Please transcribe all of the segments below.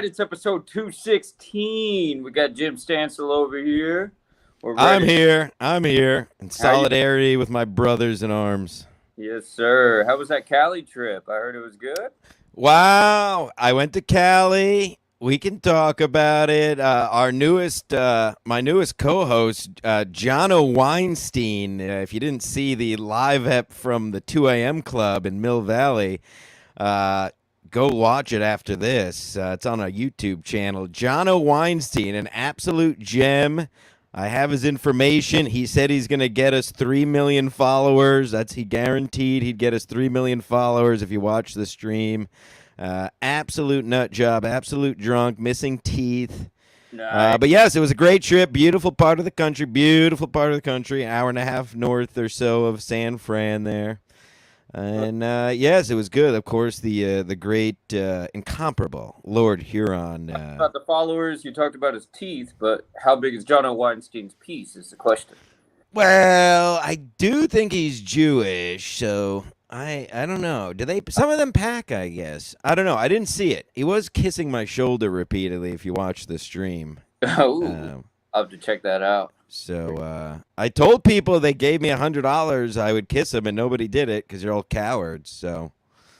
right, it's episode 216. We got Jim Stansel over here. I'm here in solidarity with my brothers in arms. Yes, sir. How was that Cali trip? I heard it was good. Wow, I went to Cali. We can talk about it. My newest co-host, Jono Weinstein. If you didn't see the live ep from the 2 a.m. Club in Mill Valley, go watch it after this. It's on our YouTube channel. Jono Weinstein, an absolute gem. I have his information. He said he's going to get us 3 million followers. He guaranteed he'd get us 3 million followers if you watch the stream. Absolute nut job, absolute drunk, missing teeth. Nice. But yes, it was a great trip. Beautiful part of the country. Hour and a half north or so of San Fran there. And yes, it was good. Of course, the great, incomparable Lord Huron. About the followers, you talked about his teeth, but how big is Jono Weinstein's piece is the question. Well, I do think he's Jewish, so I don't know. Some of them pack, I guess. I don't know. I didn't see it. He was kissing my shoulder repeatedly if you watch the stream. Oh, I'll have to check that out. So I told people they gave me $100 I would kiss them, and nobody did it because you're all cowards. So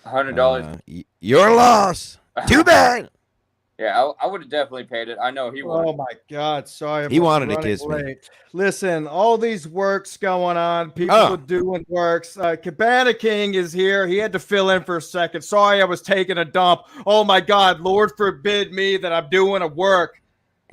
$100. Your loss. Too bad. Yeah, I would have definitely paid it. I know he would. Oh, my God. Sorry. He wanted to kiss me. Listen, all these works going on. People are doing works. Cabana King is here. He had to fill in for a second. Sorry, I was taking a dump. Oh, my God. Lord forbid me that I'm doing a work.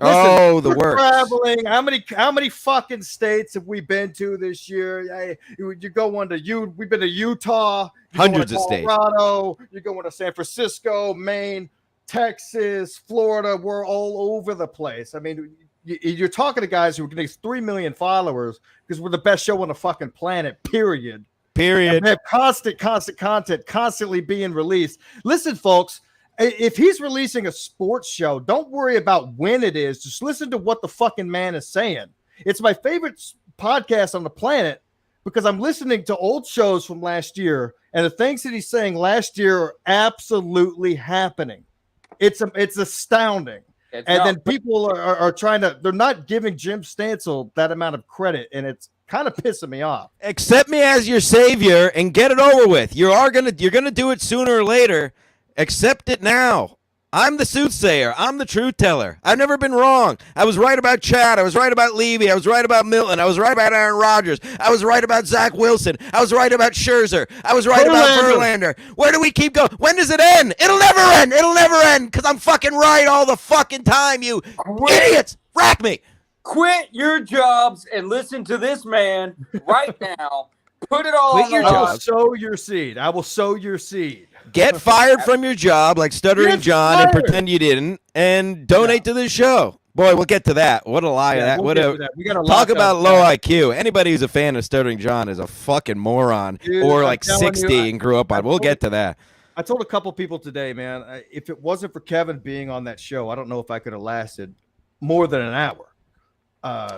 Listen, the works. Traveling. How many fucking states have we been to this year? You're going to we've been to Utah. Hundreds of states. Colorado. You're going to San Francisco, Maine, Texas, Florida. We're all over the place. I mean, you're talking to guys who are getting 3 million followers because we're the best show on the fucking planet, period. And we have constant content constantly being released. Listen, folks, if he's releasing a sports show, don't worry about when it is. Just listen to what the fucking man is saying. It's my favorite podcast on the planet because I'm listening to old shows from last year, and the things that he's saying last year are absolutely happening. It's astounding. Then people are trying to, they're not giving Jim Stansel that amount of credit, and it's kind of pissing me off. Accept me as your savior and get it over with. You're gonna do it sooner or later. Accept it now. I'm the soothsayer. I'm the truth teller. I've never been wrong. I was right about Chad. I was right about Levy. I was right about Milton. I was right about Aaron Rodgers. I was right about Zach Wilson. I was right about Scherzer. I was right about Verlander. Where do we keep going? When does it end? It'll never end. It'll never end because I'm fucking right all the fucking time, you idiots. Rack me. Quit your jobs and listen to this man right now. Put it all on the I will sow your seed. Get fired from your job like Stuttering John and pretend you didn't, and donate to this show. Boy, we'll get to that. What a lie. We gotta talk about low IQ. Anybody who's a fan of Stuttering John is a fucking moron. Dude, or like 60 and grew up on. We'll get to that. I told a couple people today, man, if it wasn't for Kevin being on that show, I don't know if I could have lasted more than an hour.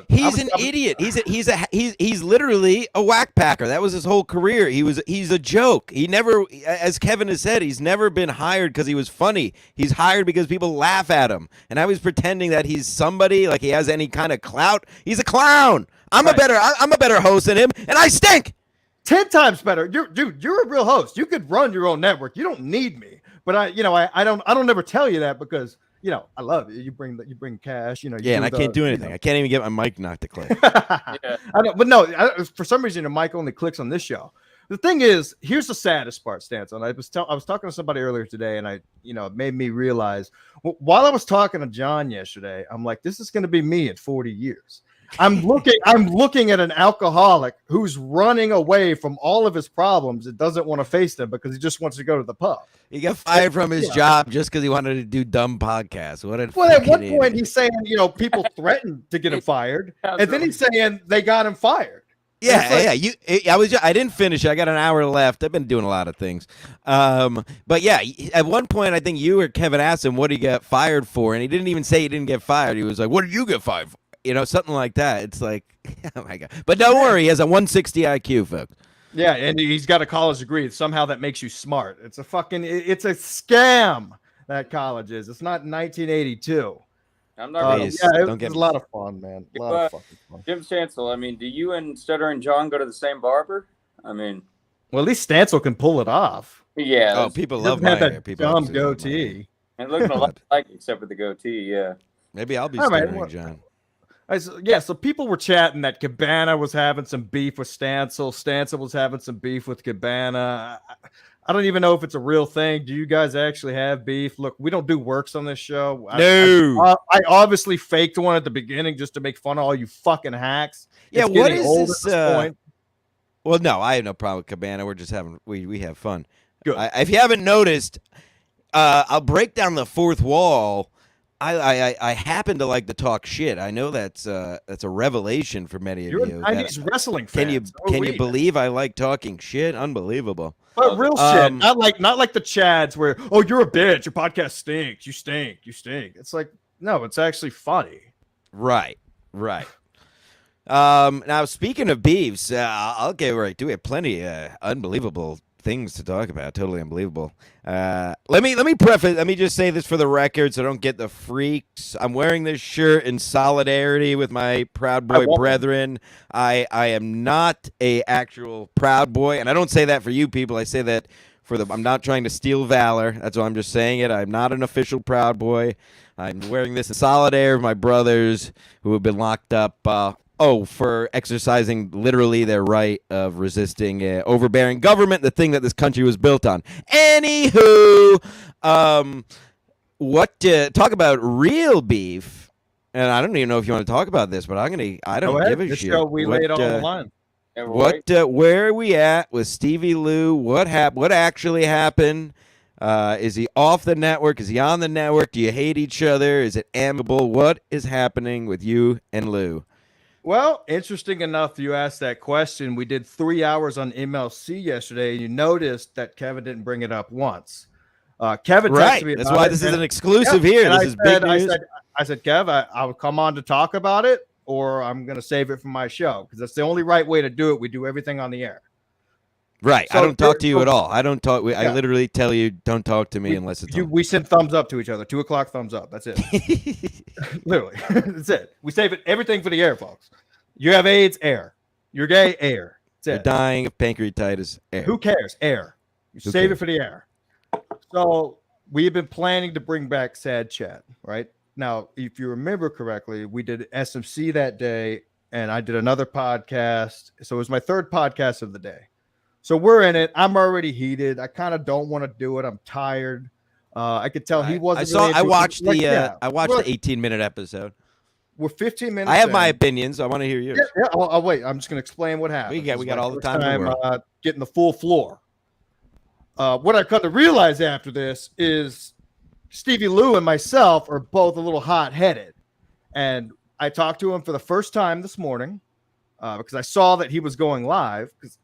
He's an idiot. He's literally a whack packer. That was his whole career. He's a joke. He never, as Kevin has said, he's never been hired because he was funny. He's hired because people laugh at him. And I was pretending that he's somebody, like he has any kind of clout. He's a clown. I'm a better host than him, and I stink. 10 times better. You're a real host. You could run your own network. You don't need me. But I don't ever tell you that because I love you. You bring cash. And I can't do anything. I can't even get my mic not to click. Yeah. For some reason, the mic only clicks on this show. The thing is, here's the saddest part, Stanton. I was talking to somebody earlier today, and it made me realize while I was talking to John yesterday, I'm like, this is going to be me at 40 years. I'm looking at an alcoholic who's running away from all of his problems and doesn't want to face them because he just wants to go to the pub. He got fired from his job just because he wanted to do dumb podcaps. At one point he's saying, people threatened to get him fired, and then he's saying they got him fired. Yeah. I didn't finish. I got an hour left. I've been doing a lot of things. But yeah, at one point I think you or Kevin asked him what he got fired for, and he didn't even say he didn't get fired. He was like, "What did you get fired for?" Something like that. It's like, oh my God. But don't worry, he has a 160 IQ, folks. Yeah, and he's got a college degree. Somehow that makes you smart. It's a scam. that college is. It's not 1982. I'm not Please, Yeah, it don't was get a me. lot of fun, man. A lot of fucking fun. Jim Stansel, I mean, do you and Stutter and John go to the same barber? I mean, Well, at least Stancil can pull it off. yeah. Oh, people He love doesn't my have hair. that People dumb absolutely love my hair. goatee. And looking a lot like except for the goatee, yeah. Maybe I'll be All right, stuttering, well- John. So people were chatting that Cabana was having some beef with Stancil. Stancil was having some beef with Cabana. I don't even know if it's a real thing. Do you guys actually have beef? Look, we don't do works on this show. No. I obviously faked one at the beginning just to make fun of all you fucking hacks. Yeah, It's what getting is old this? at this point. Well, no, I have no problem with Cabana. We're just having we have fun. Good. If you haven't noticed, I'll break down the fourth wall. I happen to like to talk shit. I know that's a revelation for many of You're you. a 90s wrestling fan. Can you believe I like talking shit? Unbelievable. But real shit, not like the Chads where, oh, you're a bitch, your podcast stinks, you stink. It's like, no, it's actually funny. Right. Now speaking of beefs, I'll get right to it. We have plenty unbelievable things to talk about. Totally unbelievable. Let me just say this for the record so I don't get the freaks. I'm wearing this shirt in solidarity with my Proud Boy brethren. I am not a actual Proud Boy, and I don't say that for you people. I say that I'm not trying to steal valor. That's why I'm just saying it. I'm not an official Proud Boy. I'm wearing this in solidarity with my brothers who have been locked up for exercising literally their right of resisting overbearing government, the thing that this country was built on. Anywho, talk about real beef, and I don't even know if you want to talk about this, but I don't give a shit. We lay it all on the line. Where are we at with Stevie Lou? What actually happened? Is he off the network? Is he on the network? Do you hate each other? Is it amicable? What is happening with you and Lou? Well, interesting enough, you asked that question. We did 3 hours on MLC yesterday, and you noticed that Kevin didn't bring it up once. Kevin texted me. That's why this is an exclusive here. This is big news. I said, Kev, I will come on to talk about it, or I'm going to save it for my show because that's the only right way to do it. We do everything on the air. Right. So I don't talk to you at all. I don't talk. I literally tell you, don't talk to me unless it's we send thumbs up to each other. 2 o'clock thumbs up. That's it. Literally. That's it. We save everything for the air, folks. You have AIDS, air. You're gay, air. You're dying of pancreatitis, air. Who cares? Air. You save it for the air. So we've been planning to bring back Sad Chat, right? Now, if you remember correctly, we did SMC that day, and I did another podcast. So it was my third podcast of the day. So we're in it. I'm already heated. I kind of don't want to do it. I'm tired. I could tell he wasn't. I watched the 18-minute episode. We're 15 minutes. I have my opinions. I want to hear yours. Yeah. I'll wait. I'm just going to explain what happened. We got all the time in the world. Getting the full floor. What I come to realize after this is Stevie Lou and myself are both a little hot-headed, and I talked to him for the first time this morning because I saw that he was going live. Because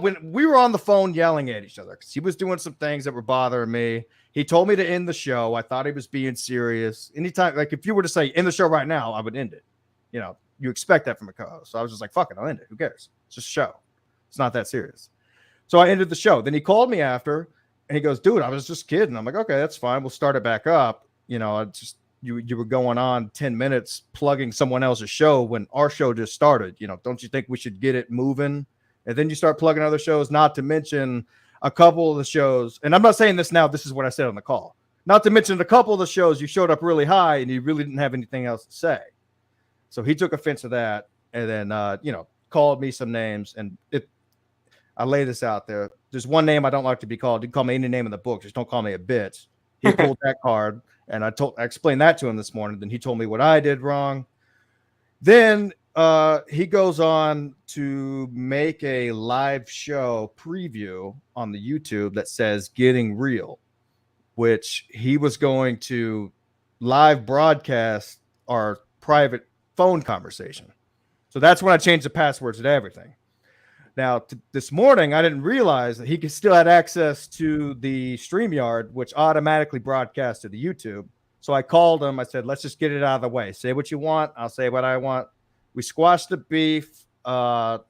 when we were on the phone yelling at each other because he was doing some things that were bothering me. He told me to end the show. I thought he was being serious. Anytime, like if you were to say end the show right now, I would end it. You know, you expect that from a co-host. So I was just like, fuck it, I'll end it. Who cares? It's just a show. It's not that serious. So I ended the show. Then he called me after and he goes, dude, I was just kidding. I'm like, okay, that's fine. We'll start it back up. You know, just you were going on 10 minutes plugging someone else's show when our show just started. You know, don't you think we should get it moving? And then you start plugging other shows, not to mention a couple of the shows. And I'm not saying this now. This is what I said on the call. Not to mention a couple of the shows you showed up really high and you really didn't have anything else to say. So he took offense to that and then, called me some names. And I lay this out there. There's one name I don't like to be called. You can call me any name in the book. Just don't call me a bitch. He pulled that card. And I explained that to him this morning. Then he told me what I did wrong. Then he goes on to make a live show preview on the YouTube that says Getting Real, which he was going to live broadcast our private phone conversation. So that's when I changed the passwords and everything. Now, this morning, I didn't realize that he still had access to the StreamYard, which automatically broadcasts to the YouTube. So I called him. I said, let's just get it out of the way. Say what you want. I'll say what I want. We squashed the beef. We're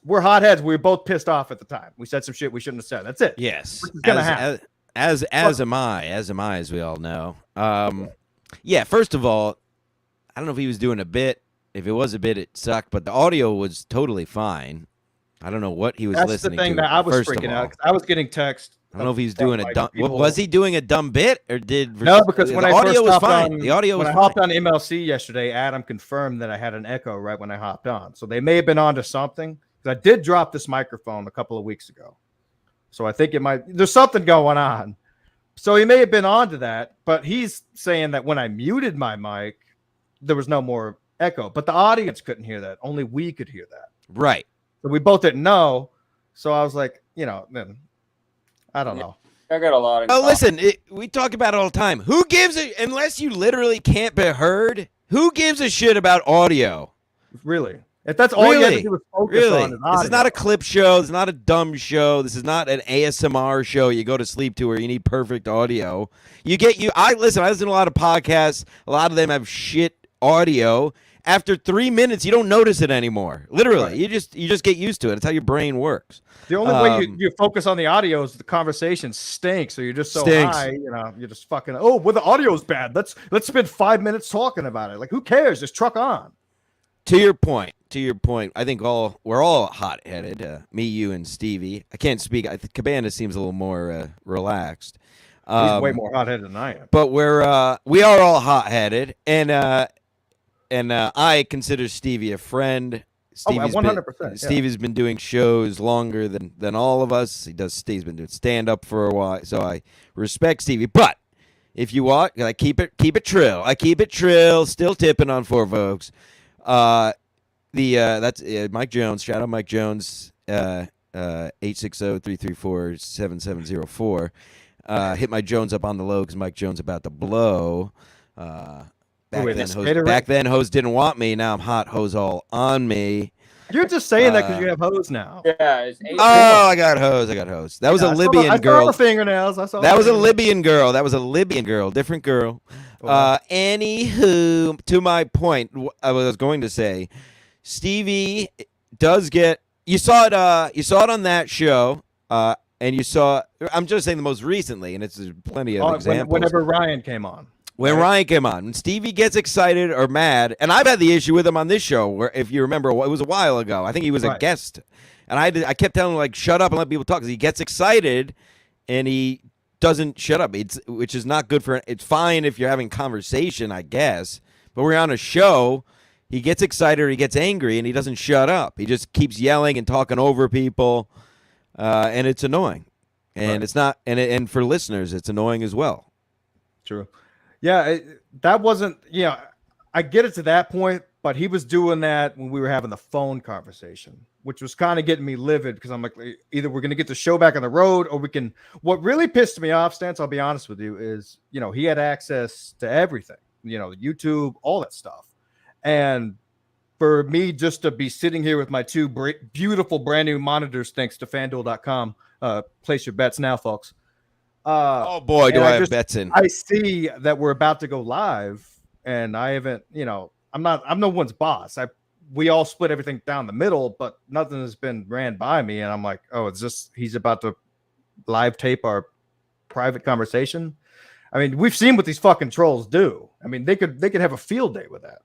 hotheads. We were both pissed off at the time. We said some shit we shouldn't have said. That's it. Yes. Which is gonna happen. As am I, as we all know. Yeah. First of all, I don't know if he was doing a bit. If it was a bit, it sucked. But the audio was totally fine. I don't know what he was That's listening the thing to. that I was first of freaking all. out, 'cause I was getting text. I don't know if he's from, doing a like, dumb. people- Was he doing a dumb bit or did? No, because when the I audio first was hopped fine. on, The audio was when I fine. hopped on MLC yesterday, Adam confirmed that I had an echo right when I hopped on. So they may have been onto something. Because I did drop this microphone a couple of weeks ago, so I think it might. There's something going on. So he may have been onto that, but he's saying that when I muted my mic, there was no more echo, but the audience couldn't hear that. Only we could hear that. Right. So we both didn't know. So I was like, then I don't know. I got a lot. Oh, listen, we talk about it all the time. Who gives a unless you literally can't be heard? Who gives a shit about audio? Really, if that's all you have to do is focus on, This is not a clip show. This is not a dumb show. This is not an ASMR show you go to sleep to where you need perfect audio. I listen to a lot of podcasts. A lot of them have shit audio. After 3 minutes, you don't notice it anymore. Literally, right. You just get used to it. It's how your brain works. The only way you focus on the audio is the conversation stinks. So you're just so high, you're just fucking. Oh, well, the audio's bad. Let's spend 5 minutes talking about it. Like, who cares? Just truck on. To your point, I think we're all hot-headed. Me, you, and Stevie. I can't speak. I think Cabana seems a little more relaxed. He's way more hot-headed than I am. But we are all hot-headed, and I consider Stevie a friend. Stevie's 100%. Stevie's been doing shows longer than all of us. He's been doing stand-up for a while, so I respect Stevie. But if you want, I keep it trill. I keep it trill. Still tipping on 4 folks. That's Mike Jones. Shout out Mike Jones. 860-334-7704. Hit Mike Jones up on the low because Mike Jones about to blow. Back then, hoes didn't want me. Now I'm hot. Hoes all on me. You're just saying that because you have hoes now. Yeah. I got hoes. That was a Libyan girl. I saw the fingernails. That was a Libyan girl. Different girl. Wow. Anywho, to my point, I was going to say, Stevie does get. You saw it on that show. And you saw. I'm just saying the most recently, and it's plenty of examples. Whenever Ryan came on. Ryan came on, when Stevie gets excited or mad, and I've had the issue with him on this show, where if you remember, it was a while ago. I think he was a guest, and I kept telling him, like, shut up and let people talk, because he gets excited and he doesn't shut up. Which is not good for. It's fine if you're having conversation, I guess, but we're on a show. He gets excited or he gets angry and he doesn't shut up. He just keeps yelling and talking over people, and it's annoying. And it's not, and for listeners, it's annoying as well. True. Yeah, that wasn't, I get it to that point, but he was doing that when we were having the phone conversation, which was kind of getting me livid, because I'm like, either we're going to get the show back on the road or we can. What really pissed me off, Stance, I'll be honest with you, is, he had access to everything, YouTube, all that stuff. And for me just to be sitting here with my 2 beautiful brand new monitors, thanks to FanDuel.com, place your bets now, folks. Oh boy, do I have bets in. I see that we're about to go live, and I haven't, I'm no one's boss. We all split everything down the middle, but nothing has been ran by me. And I'm like, oh, he's about to live tape our private conversation. I mean, we've seen what these fucking trolls do. I mean, they could have a field day with that.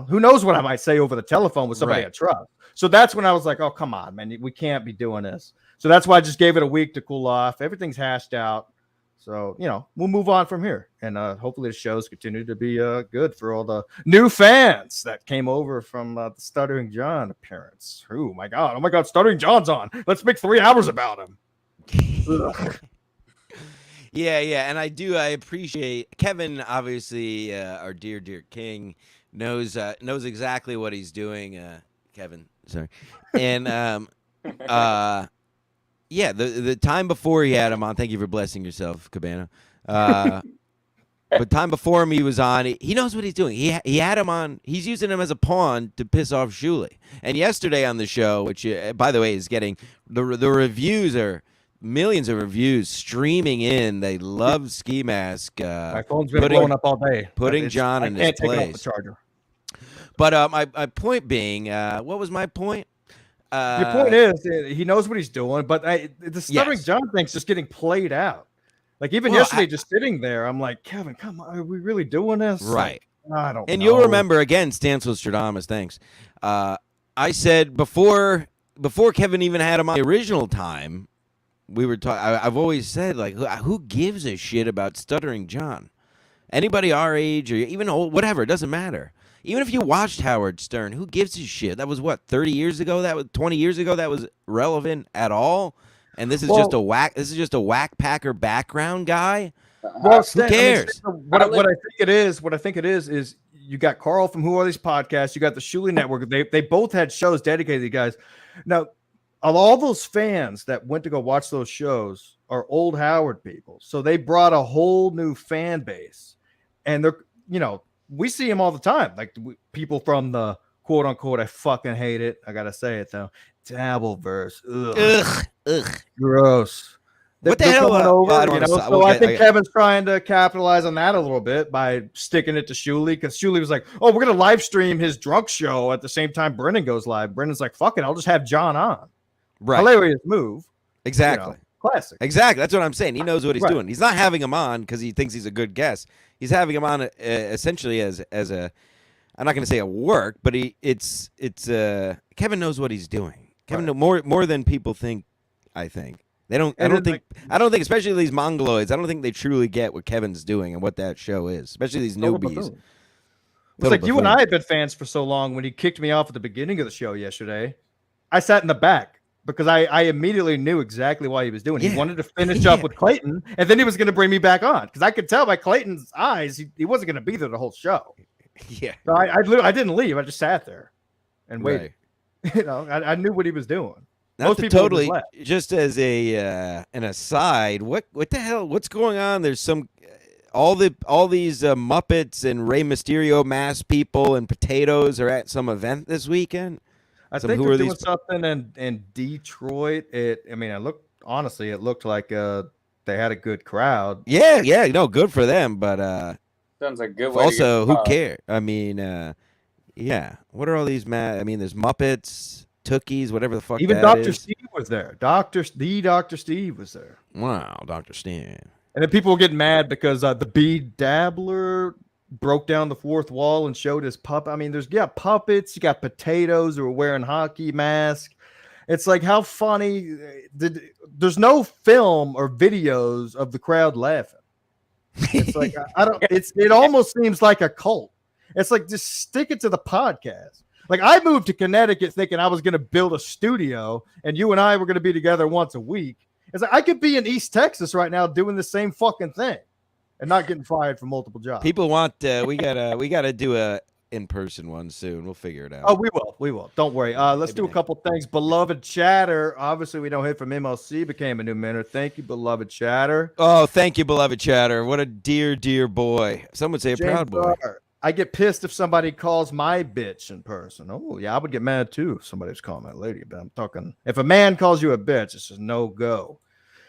Who knows what I might say over the telephone with somebody I trust. So that's when I was like, oh, come on, man, we can't be doing this. So that's why I just gave it a week to cool off. Everything's hashed out. So, we'll move on from here. And hopefully the shows continue to be good for all the new fans that came over from the Stuttering John appearance. Oh, my God, Stuttering John's on. Let's make 3 hours about him. Yeah. And I appreciate Kevin, obviously, our dear king, knows exactly what he's doing. Kevin, sorry. And yeah, the time before he had him on, thank you for blessing yourself, Cabana. But time before him, he was on. He knows what he's doing. He had him on. He's using him as a pawn to piss off Shuli. And yesterday on the show, which by the way is getting the reviews are millions of reviews streaming in. They love Ski Mask. My phone's been blowing up all day. Putting John in his place. I can't take it off the charger. But my point being, what was my point? Your point is he knows what he's doing, but the Stuttering John thing's just getting played out. Like even Well, yesterday, just sitting there, I'm like, Kevin, come on, are we really doing this? Right. Like, I don't And know. you'll remember again, Stansfield-Stradamus. Thanks. I said before Kevin even had him on the original time, we were talking. I've always said, like, who gives a shit about Stuttering John? Anybody our age or even old, whatever, it doesn't matter. Even if you watched Howard Stern, who gives a shit? That was what, 30 years ago? That was 20 years ago. That was relevant at all. And this is just a whack. This is just a whack packer background guy. Well, who cares? What I think it is you got Carl from Who Are These Podcasts. You got the Shuley Network. They both had shows dedicated to you guys. Now, of all those fans that went to go watch those shows are old Howard people. So they brought a whole new fan base. And they're, we see them all the time. Like people from the quote unquote, I fucking hate it. I got to say it though. Dabbleverse. Ugh. Gross. What the hell? I think Kevin's trying to capitalize on that a little bit by sticking it to Shuley, because Shuley was like, "Oh, we're gonna live stream his drunk show at the same time Brennan goes live." Brennan's like, "Fuck it, I'll just have John on." Right. Hilarious move. Exactly. Classic. Exactly. That's what I'm saying. He knows what he's doing. He's not having him on because he thinks he's a good guest. He's having him on essentially as a, I'm not going to say a work, but Kevin knows what he's doing. Kevin knows more than people think. I think. I don't think, especially these mongoloids, I don't think they truly get what Kevin's doing and what that show is, especially these newbies. It's like you and I have been fans for so long. When he kicked me off at the beginning of the show yesterday, I sat in the back because I immediately knew exactly why he was doing it. He wanted to finish up with Clayton, and then he was going to bring me back on because I could tell by Clayton's eyes he wasn't going to be there the whole show. Yeah. So I didn't leave. I just sat there and waited. Right. I knew what he was doing. Most people totally. Just as an aside, what the hell? What's going on? There's some all these Muppets and Rey Mysterio masked people and potatoes are at some event this weekend. I think they're doing something in Detroit. It looked like they had a good crowd. Yeah, no, good for them. But sounds like good. Way also, who cares? I mean, yeah. What are all these? There's Muppets. Tookies, whatever the fuck. Even Dr. Steve was there. Dr. Steve was there. Wow, Dr. Steve. And then people were getting mad because the Bee Dabbler broke down the fourth wall and showed his puppet. There's puppets. You got potatoes who are wearing hockey masks. It's like, how funny. There's no film or videos of the crowd laughing. It's like it almost seems like a cult. It's like, just stick it to the podcast. Like, I moved to Connecticut thinking I was going to build a studio and you and I were going to be together once a week. It's like, I could be in East Texas right now doing the same fucking thing and not getting fired from multiple jobs. People want, we gotta do a in-person one soon. We'll figure it out. Oh, we will. Don't worry. Let's do a couple things. Beloved Chatter. Obviously, we don't hear from MLC. Became a new mentor. Thank you, Beloved Chatter. Oh, thank you, Beloved Chatter. What a dear boy. Some would say a proud boy. I get pissed if somebody calls my bitch in person. Oh, yeah, I would get mad too if somebody's calling my lady. But I'm talking, if a man calls you a bitch, it's just no go.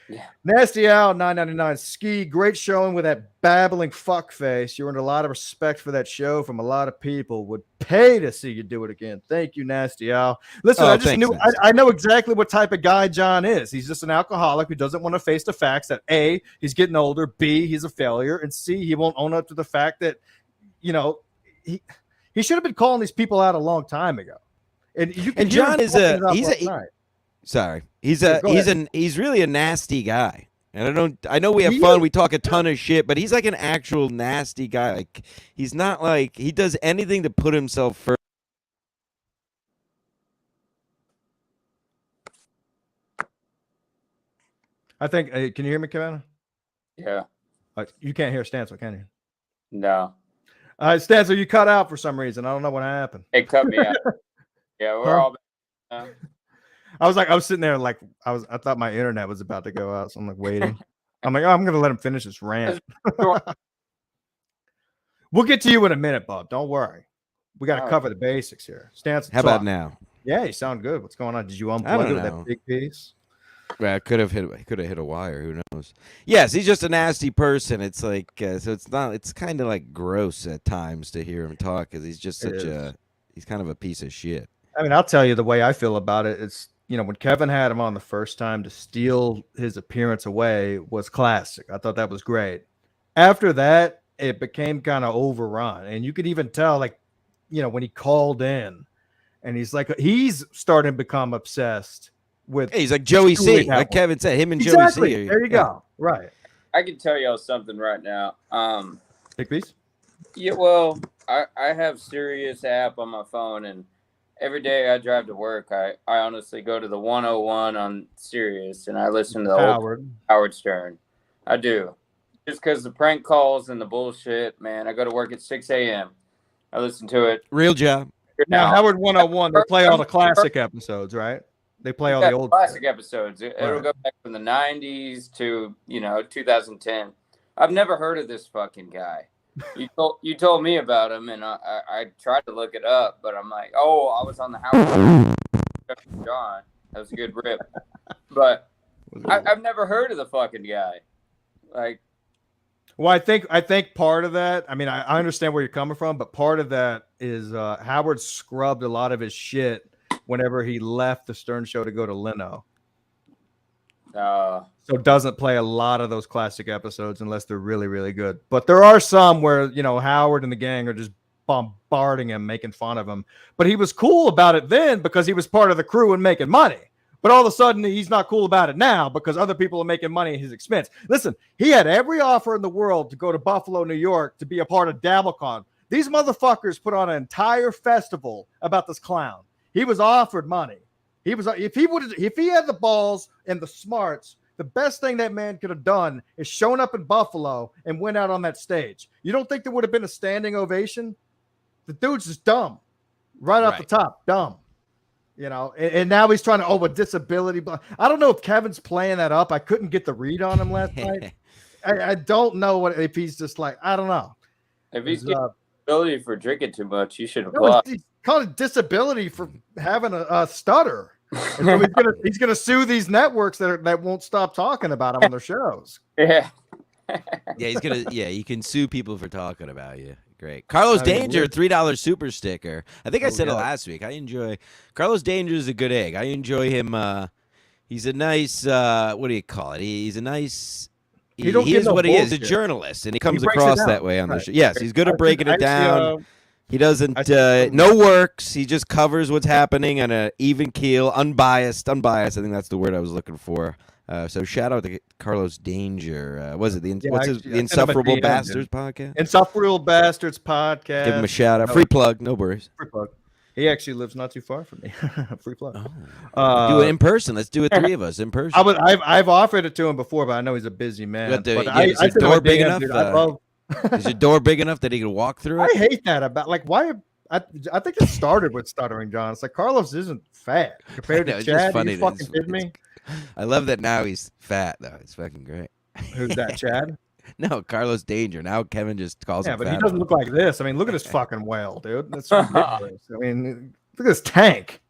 Yeah. Nasty Al 999 Ski, great showing with that babbling fuck face. You earned a lot of respect for that show from a lot of people. Would pay to see you do it again. Thank you, Nasty Al. Listen, I know exactly what type of guy John is. He's just an alcoholic who doesn't want to face the facts that A, he's getting older, B, he's a failure, and C, he won't own up to the fact that he should have been calling these people out a long time ago. And John is he's really a nasty guy. And I know we have fun, we talk a ton of shit, but he's like an actual nasty guy. Like, he's not like he does anything to put himself first. I think can you hear me, Kevin? Yeah. You can't hear Stancil, can you? No. Stancil, you cut out for some reason. I don't know what happened. It cut me out. Yeah, we're all. I was sitting there like I thought my internet was about to go out, so I'm like waiting. I'm like, I'm gonna let him finish this rant. We'll get to you in a minute, Bob. Don't worry. We got to cover the basics here. Stancil, how about now? Yeah, you sound good. What's going on? Did you unplug with that big piece? Well, I could have hit a wire. Who knows? Yes, he's just a nasty person. It's like so. It's kind of like gross at times to hear him talk because he's just he's kind of a piece of shit. I'll tell you the way I feel about it. It's when Kevin had him on the first time to steal his appearance away was classic. I thought that was great. After that, it became kind of overrun. And you could even tell, like, when he called in and he's starting to become obsessed with. Hey, he's like Joey C. Like Kevin said, him and Joey C. There you go. Right. I can tell y'all something right now. Big piece? Yeah, well, I have Sirius app on my phone, and every day I drive to work, I honestly go to the 101 on Sirius, and I listen to the old Howard Stern. I do. Just because the prank calls and the bullshit, man. I go to work at 6 a.m. I listen to it. Real job. Now, Howard 101, they play all the classic episodes, right? They play all the old classic episodes. It'll go back from the 90s to, 2010. I've never heard of this fucking guy. You told me about him, and I tried to look it up, but I'm like, oh, I was on the Howard John. That was a good rip. But I've never heard of the fucking guy. Like, well, I think part of that, I mean, I understand where you're coming from, but part of that is Howard scrubbed a lot of his shit whenever he left the Stern Show to go to Leno. So doesn't play a lot of those classic episodes unless they're really, really good. But there are some where, Howard and the gang are just bombarding him, making fun of him. But he was cool about it then because he was part of the crew and making money. But all of a sudden, he's not cool about it now because other people are making money at his expense. Listen, he had every offer in the world to go to Buffalo, New York, to be a part of DabbleCon. These motherfuckers put on an entire festival about this clown. He was offered money. If he had the balls and the smarts, the best thing that man could have done is shown up in Buffalo and went out on that stage. You don't think there would have been a standing ovation? The dude's just dumb, right off the top, dumb. And now he's trying to a disability. I don't know if Kevin's playing that up. I couldn't get the read on him last night. I don't know if he's just like, I don't know. If he's getting disability for drinking too much, you should apply. He's called it disability for having a stutter. And so he's gonna sue these networks that won't stop talking about him on their shows. Yeah. You can sue people for talking about you. Great. Carlos Danger, $3 super sticker. I think I said it last week. I enjoy Carlos Danger is a good egg. I enjoy him. He's a nice what do you call it? He's a nice he is what he is, a journalist, and he comes across that way on the show. Yes, he's good at breaking it down. He doesn't no works. He just covers what's happening on an even keel, unbiased. I think that's the word I was looking for. So shout out to Carlos Danger. Was it the Insufferable Bastards podcast? Insufferable Bastards podcast. Give him a shout out. Free plug. No worries. Free plug. He actually lives not too far from me. Free plug. Do it in person. Let's do it, three of us in person. I've offered it to him before, but I know he's a busy man. Is your door big enough? Is your door big enough that he can walk through it? I hate that about why. I think it started with Stuttering John. It's like Carlos isn't fat compared to Chad. Are you fucking kidding me? I love that now he's fat though. It's fucking great. Who's that, Chad? No, Carlos Danger. Now Kevin just calls him fat. Yeah, but he doesn't look like this. I mean, look at his fucking whale, dude. That's ridiculous. I mean, look at this tank.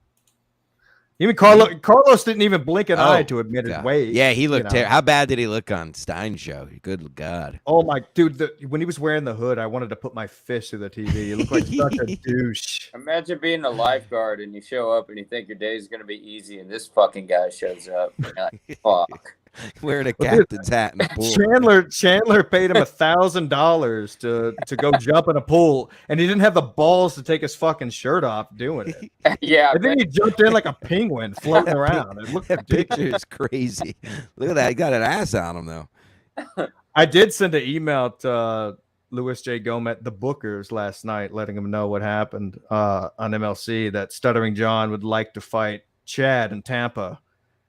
Even Carlos didn't even blink an eye to admit his weight. Yeah, he looked terrible. How bad did he look on Stein's show? Good God. Oh, my dude. When he was wearing the hood, I wanted to put my fist through the TV. He looked like such a douche. Imagine being a lifeguard and you show up and you think your day is going to be easy, and this fucking guy shows up. And you're like, fuck. Wearing a captain's hat in the pool. Chandler paid him $1,000 to go jump in a pool, and he didn't have the balls to take his fucking shirt off doing it. Yeah, I think he jumped in like a penguin floating around. It looked that picture is crazy. Look at that. He got an ass on him though. I did send an email to Louis J. Gomez, the Bookers, last night, letting him know what happened on MLC, that Stuttering John would like to fight Chad in Tampa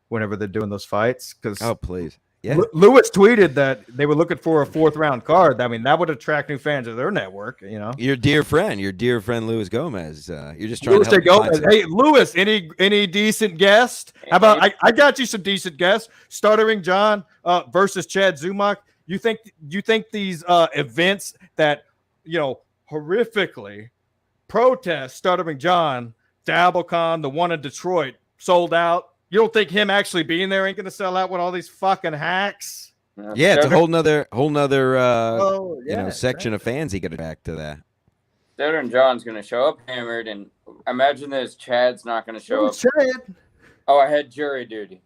whenever they're doing those fights. Oh, please. Yeah. Lewis tweeted that they were looking for a 4th round card. I mean, that would attract new fans to their network, Your dear friend Louis Gomez. You're just trying to help Gomez. Hey, Lewis, any decent guest? How about I got you some decent guests. Stuttering John versus Chad Zumach. You think these events that horrifically protest Stuttering John, DabbleCon, the one in Detroit, sold out? You don't think him actually being there ain't going to sell out with all these fucking hacks? Yeah, it's a whole nother section of fans he got back to that. Stuttering John's going to show up hammered, and imagine this, Chad's not going to show up. Chad. Oh, I had jury duty.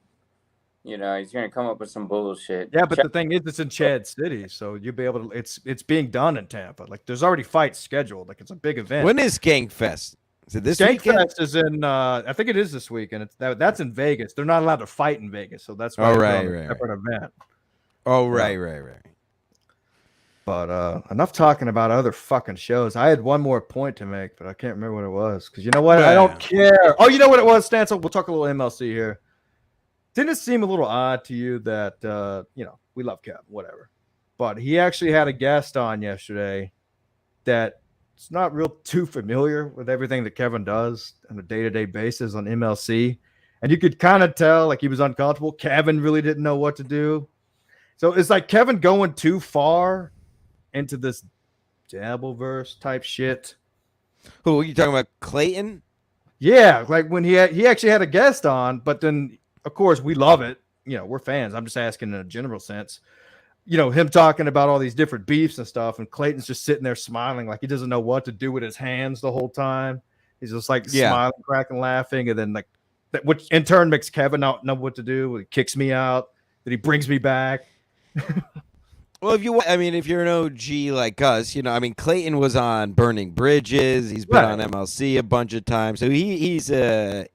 You know, he's gonna come up with some bullshit. Yeah, but the thing is, it's in Chad City, so you'll be able to. It's being done in Tampa. Like, there's already fights scheduled. Like, it's a big event. When is Skankfest? Is it this Skankfest weekend? is in. I think it is this weekend. That's in Vegas. They're not allowed to fight in Vegas, so that's why Oh, it's right, a separate event. Oh, right, right. But enough talking about other fucking shows. I had one more point to make, but I can't remember what it was. Because you know what? I don't care. Oh, you know what it was, Stancil? We'll talk a little MLC here. Didn't it seem a little odd to you that, we love Kev, whatever. But he actually had a guest on yesterday that it's not real too familiar with everything that Kevin does on a day-to-day basis on MLC. And you could kind of tell like he was uncomfortable. Kevin really didn't know what to do. So it's like Kevin going too far into this Dabbleverse type shit. Who are you talking about? Clayton? Yeah, like when he actually had a guest on, but then of course we love it. You know, we're fans. I'm just asking in a general sense. You know, him talking about all these different beefs and stuff, and Clayton's just sitting there smiling like he doesn't know what to do with his hands the whole time. He's just like smiling, cracking, laughing, and then like that, which in turn makes Kevin not know what to do. He kicks me out, then he brings me back. Well, if you're an OG like us, Clayton was on Burning Bridges. He's been on MLC a bunch of times, so he's on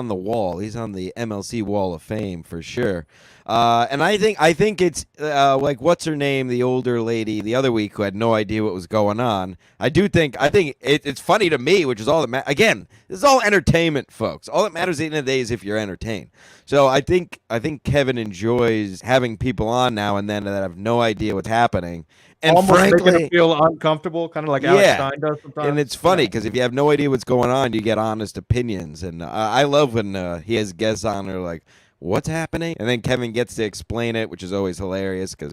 the wall. He's on the MLC Wall of Fame for sure. And I think it's like what's her name, the older lady the other week who had no idea what was going on. I think it's funny to me, which is all that again. This is all entertainment, folks. All that matters at the end of the day is if you're entertained. So I think Kevin enjoys having people on now and then that have no idea what's happening, and almost frankly, making it feel uncomfortable, kind of like Alex Stein does sometimes. And it's funny because if you have no idea what's going on, you get honest opinions, and I love when he has guests on who are like, what's happening? And then Kevin gets to explain it, which is always hilarious because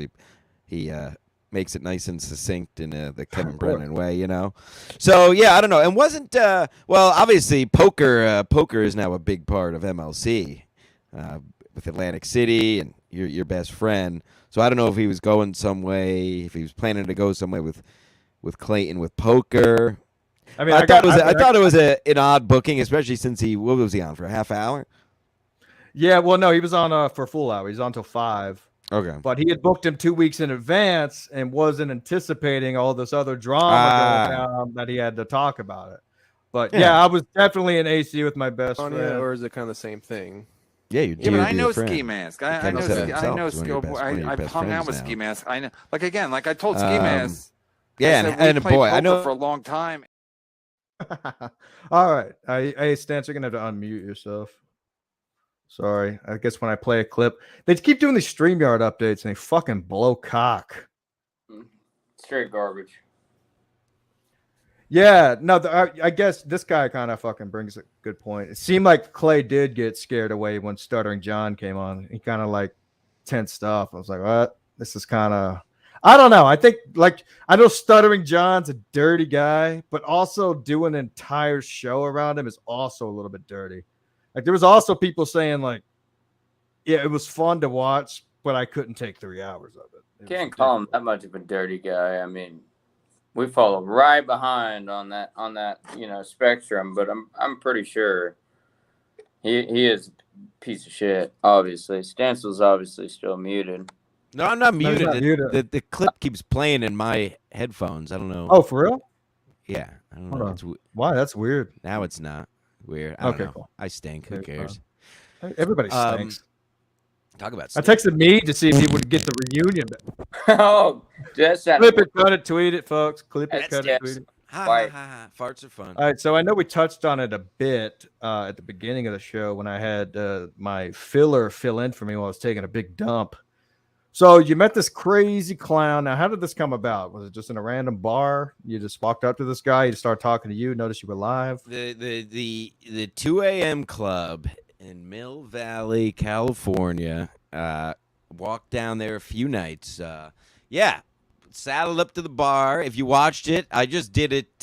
he makes it nice and succinct in the Kevin Brennan way, you know? So, yeah, I don't know. And wasn't, obviously poker is now a big part of MLC with Atlantic City and your best friend. So I don't know if he was going some way, if he was planning to go some way with Clayton with poker. I mean, I thought it was an odd booking, especially since what was he on, for a half hour? Yeah, well, no, he was on for a full hour. He's on till 5. Okay. But he had booked him 2 weeks in advance and wasn't anticipating all this other drama going down that he had to talk about it. But yeah, I was definitely in AC with my best friend. Or is it kind of the same thing? Yeah, but I know Ski Mask. I know Skill. I've hung out with Ski Mask. I know, like I told Ski Mask. Yeah, and boy, I know for a long time. All right, hey, Stance, you're gonna have to unmute yourself. Sorry, I guess when I play a clip, they keep doing these StreamYard updates and they fucking blow cock. Straight garbage. Yeah, no, I guess this guy kind of fucking brings a good point. It seemed like Clay did get scared away when Stuttering John came on. He kind of like tensed up. I was like, what? This is kind of, I don't know. I think like, I know Stuttering John's a dirty guy, but also doing an entire show around him is also a little bit dirty. Like there was also people saying like, yeah, it was fun to watch, but I couldn't take 3 hours of it. Can't call him that much of a dirty guy. I mean, we follow right behind on that spectrum, but I'm pretty sure he is a piece of shit. Obviously, Stansel's obviously still muted. No, I'm not muted. The clip keeps playing in my headphones. I don't know. Oh, for real? Yeah, I don't know. Why? That's weird. Now it's not weird. I don't know. Cool. I stink. Who cares? Everybody stinks. Talk about. I texted me to see if he would get the reunion. Oh, that's clip it, cut it, tweet it, folks. Clip it, cut it, tweet it. Farts are fun. All right, so I know we touched on it a bit at the beginning of the show when I had my filler fill in for me while I was taking a big dump. So you met this crazy clown. Now, how did this come about? Was it just in a random bar? You just walked up to this guy, he just started talking to you, noticed you were live? The 2 a.m. club in Mill Valley, California. Walked down there a few nights. Saddled up to the bar. If you watched it, I just did it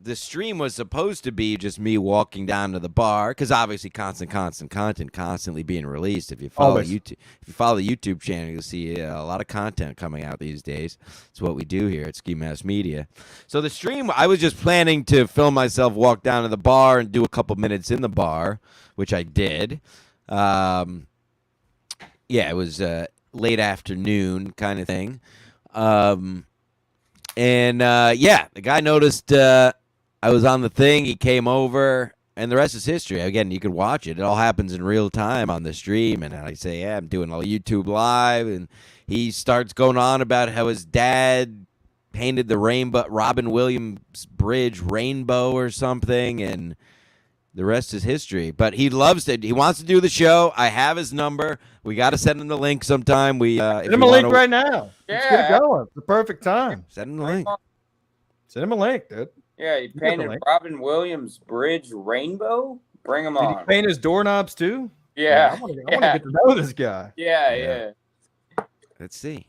the stream was supposed to be just me walking down to the bar, because obviously constant content constantly being released. If you follow the YouTube channel, you'll see a lot of content coming out these days. It's what we do here at Ski Mask Media. So the stream, I was just planning to film myself walk down to the bar and do a couple minutes in the bar, which I did. It was late afternoon kind of thing. The guy noticed I was on the thing. He came over, and the rest is history. Again, you can watch it. It all happens in real time on the stream. And I say, I'm doing a YouTube live. And he starts going on about how his dad painted the Robin Williams Bridge rainbow or something. And the rest is history. But he loves it. He wants to do the show. I have his number. We got to send him the link sometime. Send him a link right now. Yeah. Let's get it going. It's the perfect time. Send him the link. Send him a link, dude. Yeah, he painted Robin Williams Bridge rainbow. Bring him on. Did he paint his doorknobs too? Yeah. I want to get to know this guy. Yeah. Let's see.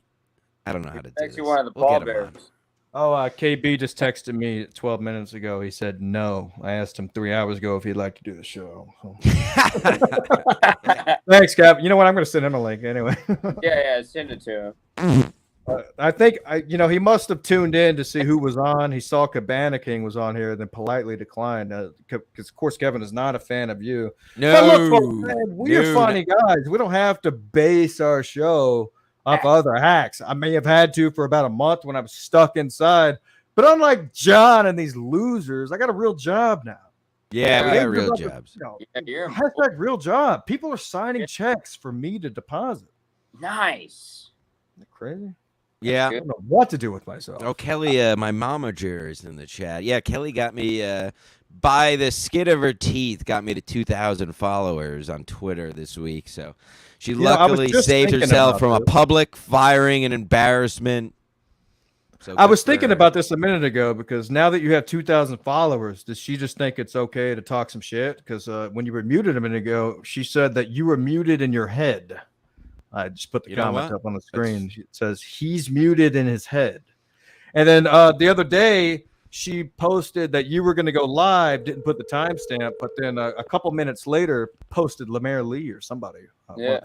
I don't know how to do this. Actually, one of the pallbearers. Oh, KB just texted me 12 minutes ago. He said no. I asked him 3 hours ago if he'd like to do the show. Thanks, Cap. You know what? I'm going to send him a link anyway. Yeah, send it to him. I think he must have tuned in to see who was on. He saw Cabana King was on here, and then politely declined because, of course, Kevin is not a fan of you. We're funny guys. We don't have to base our show off other hacks. I may have had to for about a month when I was stuck inside, but unlike John and these losers, I got a real job now. Yeah, we got real jobs. Hashtag real job. People are signing checks for me to deposit. Nice. Isn't that crazy? Yeah. I don't know what to do with myself. Oh, Kelly, my momager is in the chat. Yeah, Kelly got me by the skin of her teeth, got me to 2,000 followers on Twitter this week. So she luckily saved herself from a public firing and embarrassment. So I was thinking about this a minute ago because now that you have 2,000 followers, does she just think it's okay to talk some shit? Because when you were muted a minute ago, she said that you were muted in your head. I just put the comment up on the screen. It says he's muted in his head. And then the other day, she posted that you were going to go live, didn't put the timestamp, but then a couple minutes later posted Lemaire Lee or somebody. Yeah.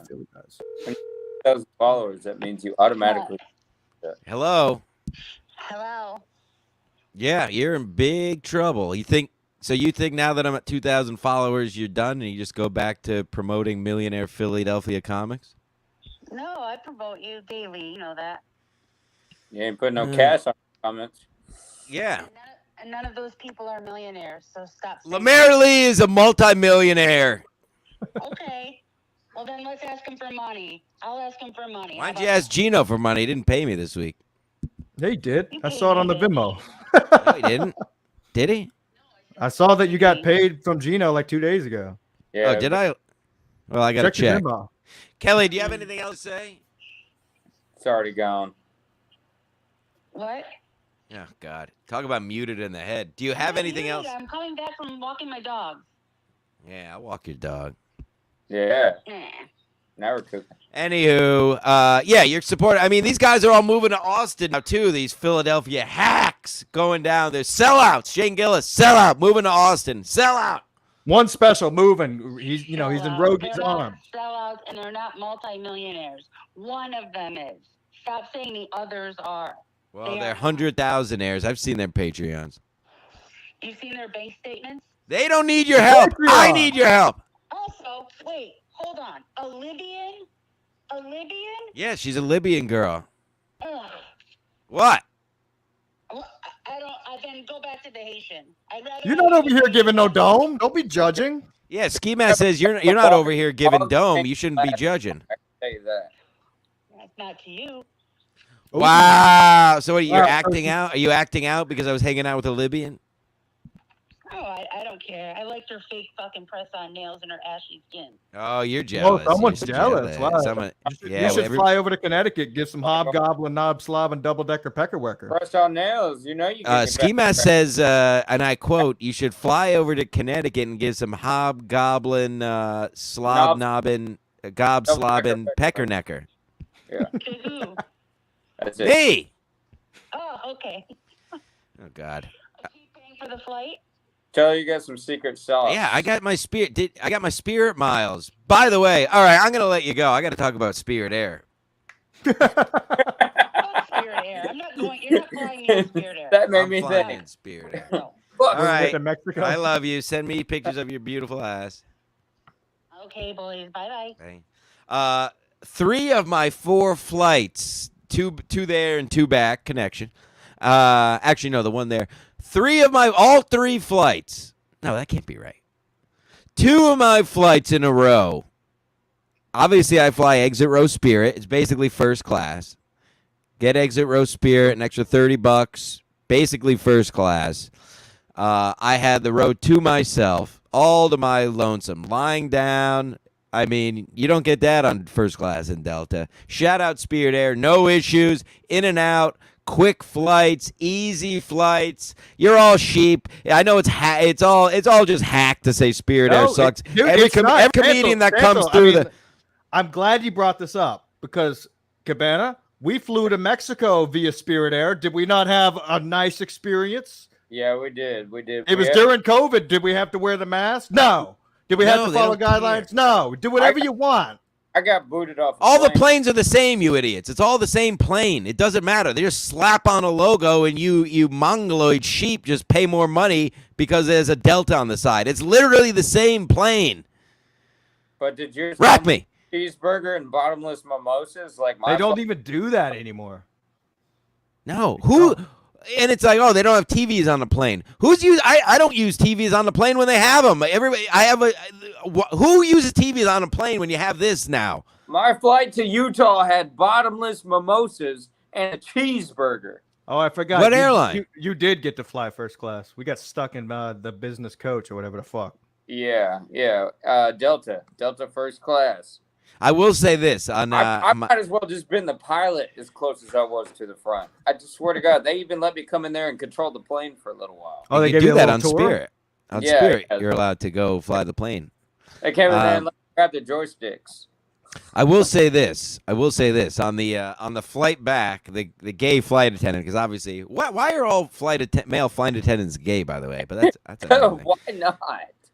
1,000 followers. That means you automatically. Hello. Hello. Yeah, you're in big trouble. You think now that I'm at 2,000 followers, you're done and you just go back to promoting Millionaire Philadelphia Comics? No, I promote you daily. You know that. You ain't putting no cash on comments. Yeah. And none of those people are millionaires, so stop. Lemaire Lee is a multimillionaire. Okay. Well, then let's ask him for money. I'll ask him for money. Why'd you ask Gino for money? He didn't pay me this week. Yeah, he did. I saw it on the Venmo. No, he didn't. Did he? I saw that you got paid from Gino like 2 days ago. Yeah. Oh, did I? Well, I got to check. Venmo. Kelly, do you have anything else to say? It's already gone. What? Oh, God. Talk about muted in the head. Do you have anything else? I'm coming back from walking my dog. Yeah, I'll walk your dog. Yeah. Now we're cooking. Anywho, you're supporting. I mean, these guys are all moving to Austin now, too. These Philadelphia hacks going down. They're sellouts. Shane Gillis, sellout. Moving to Austin. Sellout. One special moving. He's in Rogi's arms. Sellouts, and they're not multimillionaires. One of them is. Stop saying the others are. Well, they're 100,000-aires. I've seen their Patreons. You've seen their bank statements? They don't need your help. Patreon. I need your help. Also, wait, hold on. A Libyan? Yeah, she's a Libyan girl. Ugh. What? Well, I then go back to the Haitian. You're not over here giving no dome. Don't be judging. Yeah, Ski Mask says you're not over here giving dome. You shouldn't be judging. I can tell you that. That's not to you. Wow. So what, you're acting out? Are you acting out because I was hanging out with a Libyan? Oh, I don't care. I liked her fake fucking press-on nails and her ashy skin. Oh, you're jealous. Oh, someone's jealous. Wow. You should fly over to Connecticut, get some hobgoblin, knob slob, and double-decker peckerwecker. Press on nails. You know you can. Ski Mask says, and I quote, you should fly over to Connecticut and get some hobgoblin, slob-nobbin, gob-slobbin, peckernecker. Yeah. To who? That's it. Me! Oh, okay. Oh, God. Is he paying for the flight? Tell her you got some secret sauce. Yeah, I got my Spirit miles. By the way, all right, I'm gonna let you go. I got to talk about Spirit Air. Fuck Spirit Air. I'm not going. You're not flying me on Spirit Air. That made I'm me flying think. in Spirit Air. No. All right, to Mexico. I love you. Send me pictures of your beautiful ass. Okay, boys. Bye-bye. Okay. 3 of my 4 flights, two there and 2 back connection. Actually, no, the one there. All 3 flights. No, that can't be right. 2 of my flights in a row. Obviously, I fly exit row Spirit. It's basically first class. Get exit row Spirit, an extra $30. Basically first class. I had the row to myself, all to my lonesome, lying down. I mean, you don't get that on first class in Delta. Shout out Spirit Air, no issues, in and out, quick flights, easy flights. You're all sheep. I know it's all just hack to say Spirit Air sucks. Dude, every not. comedian that Cancel. comes through I'm glad you brought this up because Cabana, we flew to Mexico via Spirit Air. Did we not have a nice experience? Yeah, we did. It was during COVID. Did we have to wear the mask? No. Did we have to follow guidelines? No. Do whatever you want. I got booted off. All the planes are the same, you idiots. It's all the same plane. It doesn't matter. They just slap on a logo and you mongoloid sheep just pay more money because there's a Delta on the side. It's literally the same plane. But did yours rack me? Cheeseburger and bottomless mimosas like my They don't even do that anymore. No. Who? And it's like, oh, they don't have TVs on the plane. I don't use TVs on the plane when they have them. Who uses TVs on a plane when you have this now? My flight to Utah had bottomless mimosas and a cheeseburger. Oh, I forgot. What airline? You did get to fly first class. We got stuck in the business coach or whatever the fuck. Yeah. Delta first class. I will say this. I might as well just been the pilot as close as I was to the front. I just swear to God, they even let me come in there and control the plane for a little while. Oh, they gave do you that on tour? Spirit. On Spirit, you're allowed to go fly the plane. They came in there and let me grab the joysticks. I will say this on the flight back, the gay flight attendant, because obviously, why are all male flight attendants gay? By the way, but that's why not?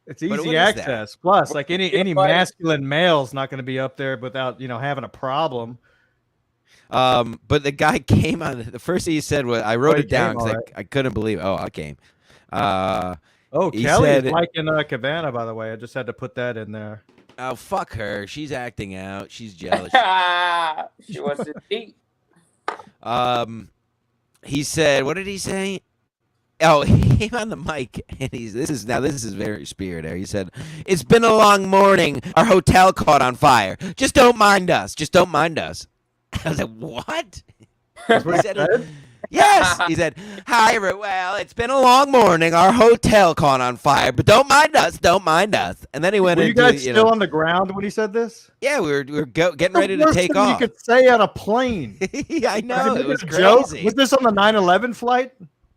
It's easy access. Plus, like any masculine male's not going to be up there without having a problem. But the guy came on. The first thing he said was, I wrote it down because I couldn't believe it. Oh, I came. Kelly's liking Cabana, by the way. I just had to put that in there. Oh, fuck her. She's acting out. She's jealous. She wants to eat. He said, what did he say? Oh, he came on the mic, and this is very Spirit Air. He said, "It's been a long morning. Our hotel caught on fire. Just don't mind us. Just don't mind us." I was like, "What?" He said, yes. He said, "Hi, well, it's been a long morning. Our hotel caught on fire, but don't mind us. Don't mind us." And then he went. Were you guys still on the ground when he said this? Yeah, we were getting ready to take off. You could say on a plane. Yeah, I know. It was crazy. Joke? Was this on the 9/11 flight?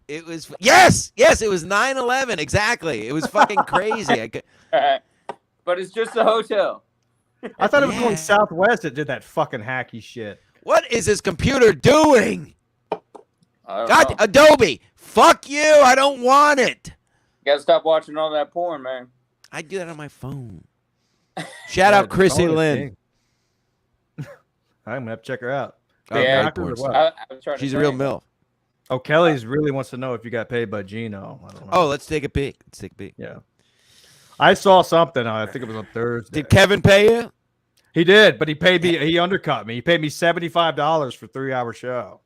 It was yes, it was 9/11 exactly. It was fucking crazy. But it's just a hotel. I thought it was going Southwest that did that fucking hacky shit. What is this computer doing? God, Adobe, fuck you! I don't want it. You gotta stop watching all that porn, man. I do that on my phone. Shout out Chrissy Lynn. I'm gonna have to check her out. Yeah, she's a real MILF. Oh, Kelly's really wants to know if you got paid by Gino. I don't know. Oh, let's take a peek. Yeah. I saw something. I think it was on Thursday. Did Kevin pay you? He did, but he paid me. He undercut me. He paid me $75 for a 3-hour show.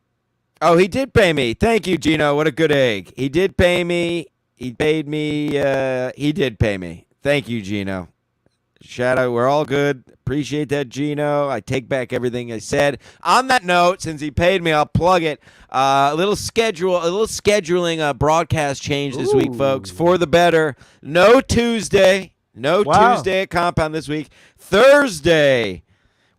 Oh, he did pay me. Thank you, Gino. What a good egg. He did pay me. He paid me. He did pay me. Thank you, Gino. Shout out. We're all good. Appreciate that, Gino. I take back everything I said. On that note, since he paid me, I'll plug it. A little scheduling broadcast change this week, folks, for the better. No Tuesday. Tuesday at Compound this week. Thursday,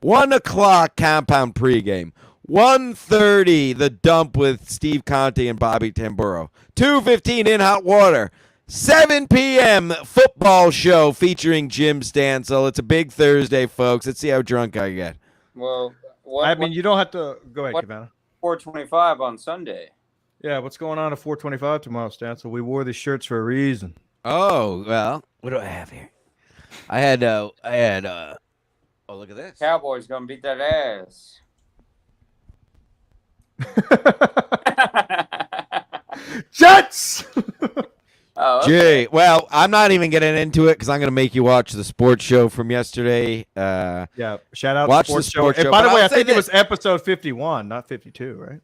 1 o'clock Compound pregame. 1:30 the dump with Steve Conte and Bobby Tamburo. 2:15 in hot water. 7 p.m. football show featuring Jim Stansel. It's a big Thursday, folks. Let's see how drunk I get. Well, you don't have to go ahead, Cabana. 4:25 on Sunday. Yeah, what's going on at 425 tomorrow, Stan? So we wore these shirts for a reason. Oh, well, what do I have here? I had, oh, look at this. Cowboys gonna beat that ass. Jets! Oh, okay. Gee, well, I'm not even getting into it because I'm going to make you watch the sports show from yesterday. Yeah, shout out watch to the sports show. And by the way, I think it was episode 51, not 52, right?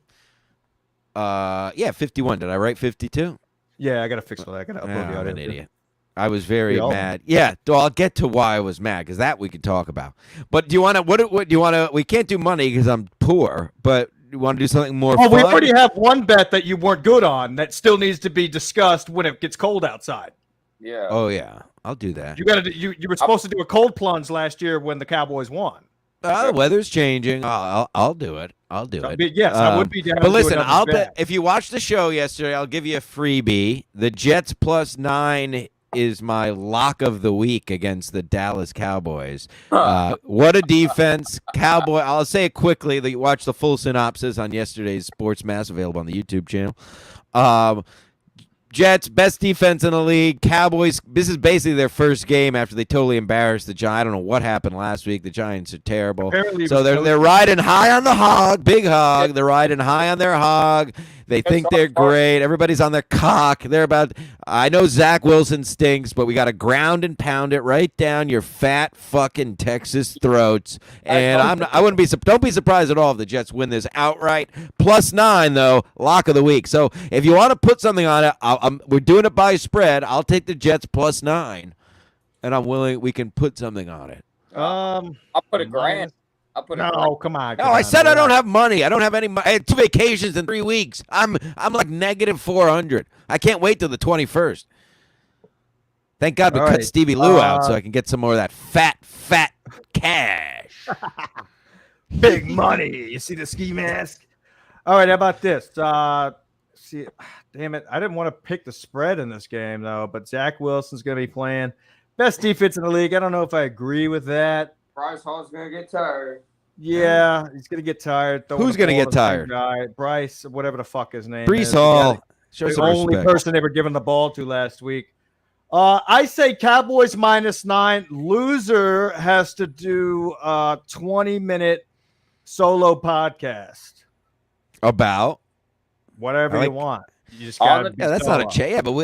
Yeah, 51. Did I write 52? Yeah, I got to fix all that. I got to upload the audio. I'm an idiot. I was very mad. Yeah, I'll get to why I was mad because that we could talk about. But do you want to? What do you want to? We can't do money because I'm poor. But you want to do something more? Oh, fun? we already have one bet that you weren't good on that still needs to be discussed when it gets cold outside. Yeah. Oh yeah, I'll do that. You got to. You were supposed to do a cold plunge last year when the Cowboys won. The weather's changing. I'll do it. I'll do it. Yes, I would be down. But listen, I'll bet if you watch the show yesterday, I'll give you a freebie. The Jets +9 is my lock of the week against the Dallas Cowboys. What a defense. Cowboy. I'll say it quickly. That you watch the full synopsis on yesterday's Sports Mass, available on the YouTube channel. Jets, best defense in the league. Cowboys, this is basically their first game after they totally embarrassed the Giants. I don't know what happened last week. The Giants are terrible. So they're riding high on the hog, big hog. They're riding high on their hog. They think they're great. Everybody's on their cock. They're about. I know Zach Wilson stinks, but we got to ground and pound it right down your fat fucking Texas throats. And I wouldn't be. Don't be surprised at all if the Jets win this outright. +9 though, lock of the week. So if you want to put something on it, we're doing it by spread. I'll take the Jets +9, and I'm willing. We can put something on it. I'll put a grand. I'll put no, come on. No, I said I don't have money. I don't have any money. I had 2 vacations in 3 weeks. I'm like -400. I can't wait till the 21st. Thank God we cut Stevie Lou out so I can get some more of that fat cash. Big money. You see the ski mask? All right, how about this? See, damn it. I didn't want to pick the spread in this game, though, but Zach Wilson's going to be playing. Best defense in the league. I don't know if I agree with that. Bryce Hall's gonna get tired. Yeah, he's gonna get tired. Who's gonna get tired? Bryce, whatever the fuck his name Brees is. Hall. The only person they were giving the ball to last week. I say Cowboys -9. Loser has to do a 20-minute solo podcast about whatever you want. You just gotta that's not a chat. Yeah, but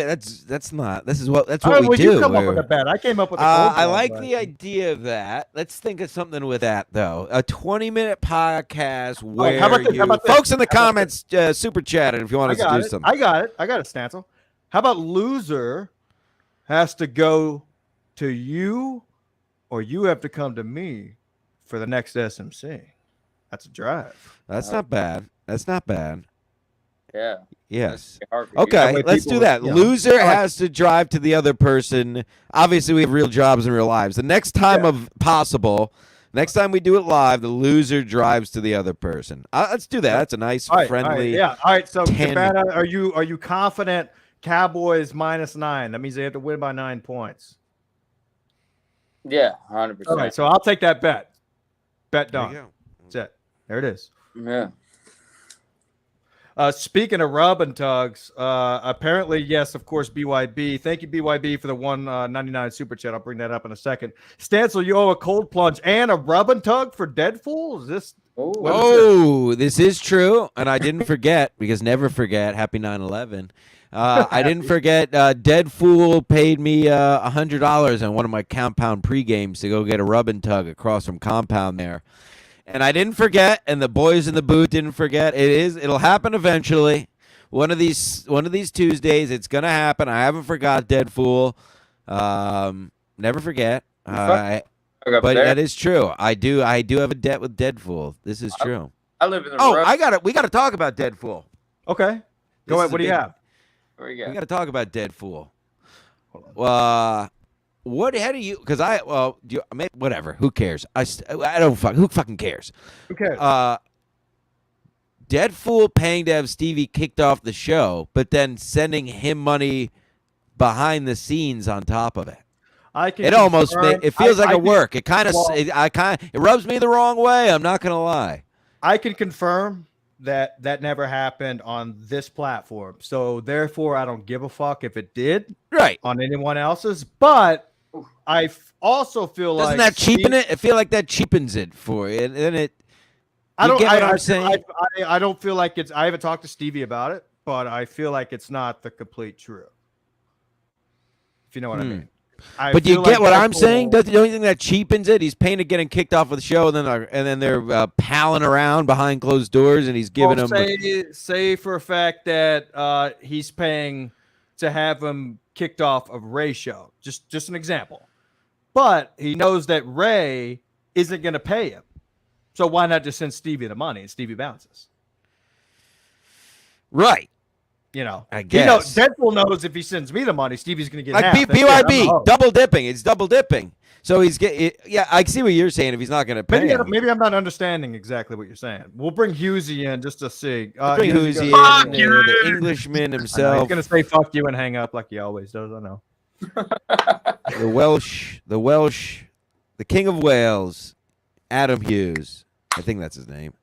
that's not. That's what we do. You come up with a bet. I came up with. I like the idea of that. Let's think of something with that though. A 20-minute podcast where how about this? Folks in the comments super chat it if you want us to do something. I got it, Stancil. How about loser has to go to you, or you have to come to me for the next SMC? That's a drive. That's not bad. That's not bad. Yeah. Yes. Okay, let's do that. Loser has to drive to the other person. Obviously, we have real jobs and real lives. The next time next time we do it live, the loser drives to the other person. Let's do that. That's a nice, friendly. All right. So, Cabana, are you confident Cowboys -9? That means they have to win by 9 points. Yeah, 100%. All right, so I'll take that bet. Bet done. That's it. There it is. Yeah. Speaking of rub and tugs, apparently, yes, of course, BYB. Thank you, BYB, for the $1.99 super chat. I'll bring that up in a second. Stancil, you owe a cold plunge and a rub and tug for Deadpool? Is this? This is true. And I didn't forget, because never forget, happy 9/11. I didn't forget Deadpool paid me $100 on one of my Compound pre-games to go get a rub and tug across from Compound there. And I didn't forget, and the boys in the booth didn't forget. It'll happen eventually. One of these Tuesdays, it's gonna happen. I haven't forgot Deadpool. Never forget. But that is true. I do have a debt with Deadpool. This is true. I live in the I got it. We got to talk about Deadpool. Okay. Go ahead. What do you have? We got to talk about Deadpool. How do you? Because whatever. Who cares? I don't fuck. Who fucking cares? Who cares? Deadpool paying to have Stevie kicked off the show, but then sending him money behind the scenes on top of it. It feels like a work. It kind of it rubs me the wrong way. I'm not gonna lie. I can confirm that never happened on this platform. So therefore, I don't give a fuck if it did on anyone else's. But I also feel doesn't like that cheapen it? I feel like that cheapens it for you, and then it. I don't. Get what I'm I, saying? I don't feel like it's. I haven't talked to Stevie about it, but I feel like it's not the complete truth. If you know what I mean. But you get what I'm saying? The only thing that cheapens it, he's paying to getting kicked off of the show, and then they're palling around behind closed doors, and he's giving them. Say for a fact that he's paying to have him kicked off of Ray's show. Just an example. But he knows that Ray isn't going to pay him. So why not just send Stevie the money and Stevie bounces? Right. You know, I guess Deadpool knows if he sends me the money, Stevie's going to get like half. BYB, double dipping. It's double dipping. So he's getting. Yeah, I see what you're saying. If he's not going to pay, maybe I'm not understanding exactly what you're saying. We'll bring Hughesy in just to see. Bring Hughesy in, the Englishman himself. He's going to say "fuck you" and hang up like he always does. I know. the Welsh, the King of Wales, Adam Hughes. I think that's his name.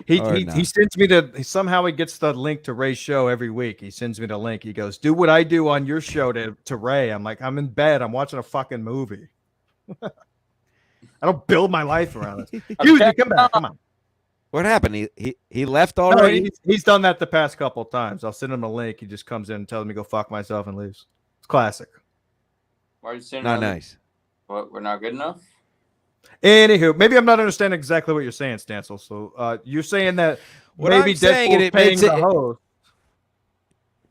He sends me somehow he gets the link to Ray's show every week. He sends me the link. He goes, "Do what I do on your show to Ray." I'm like, I'm in bed. I'm watching a fucking movie. I don't build my life around this. You come back. Come on. What happened? He left already? No, he's done that the past couple of times. I'll send him a link. He just comes in and tells me go fuck myself and leaves. It's classic. Why are you saying not nice? What, we're not good enough? Anywho, maybe I'm not understanding exactly what you're saying, Stancil. So you're saying that maybe Deadpool's paying the host.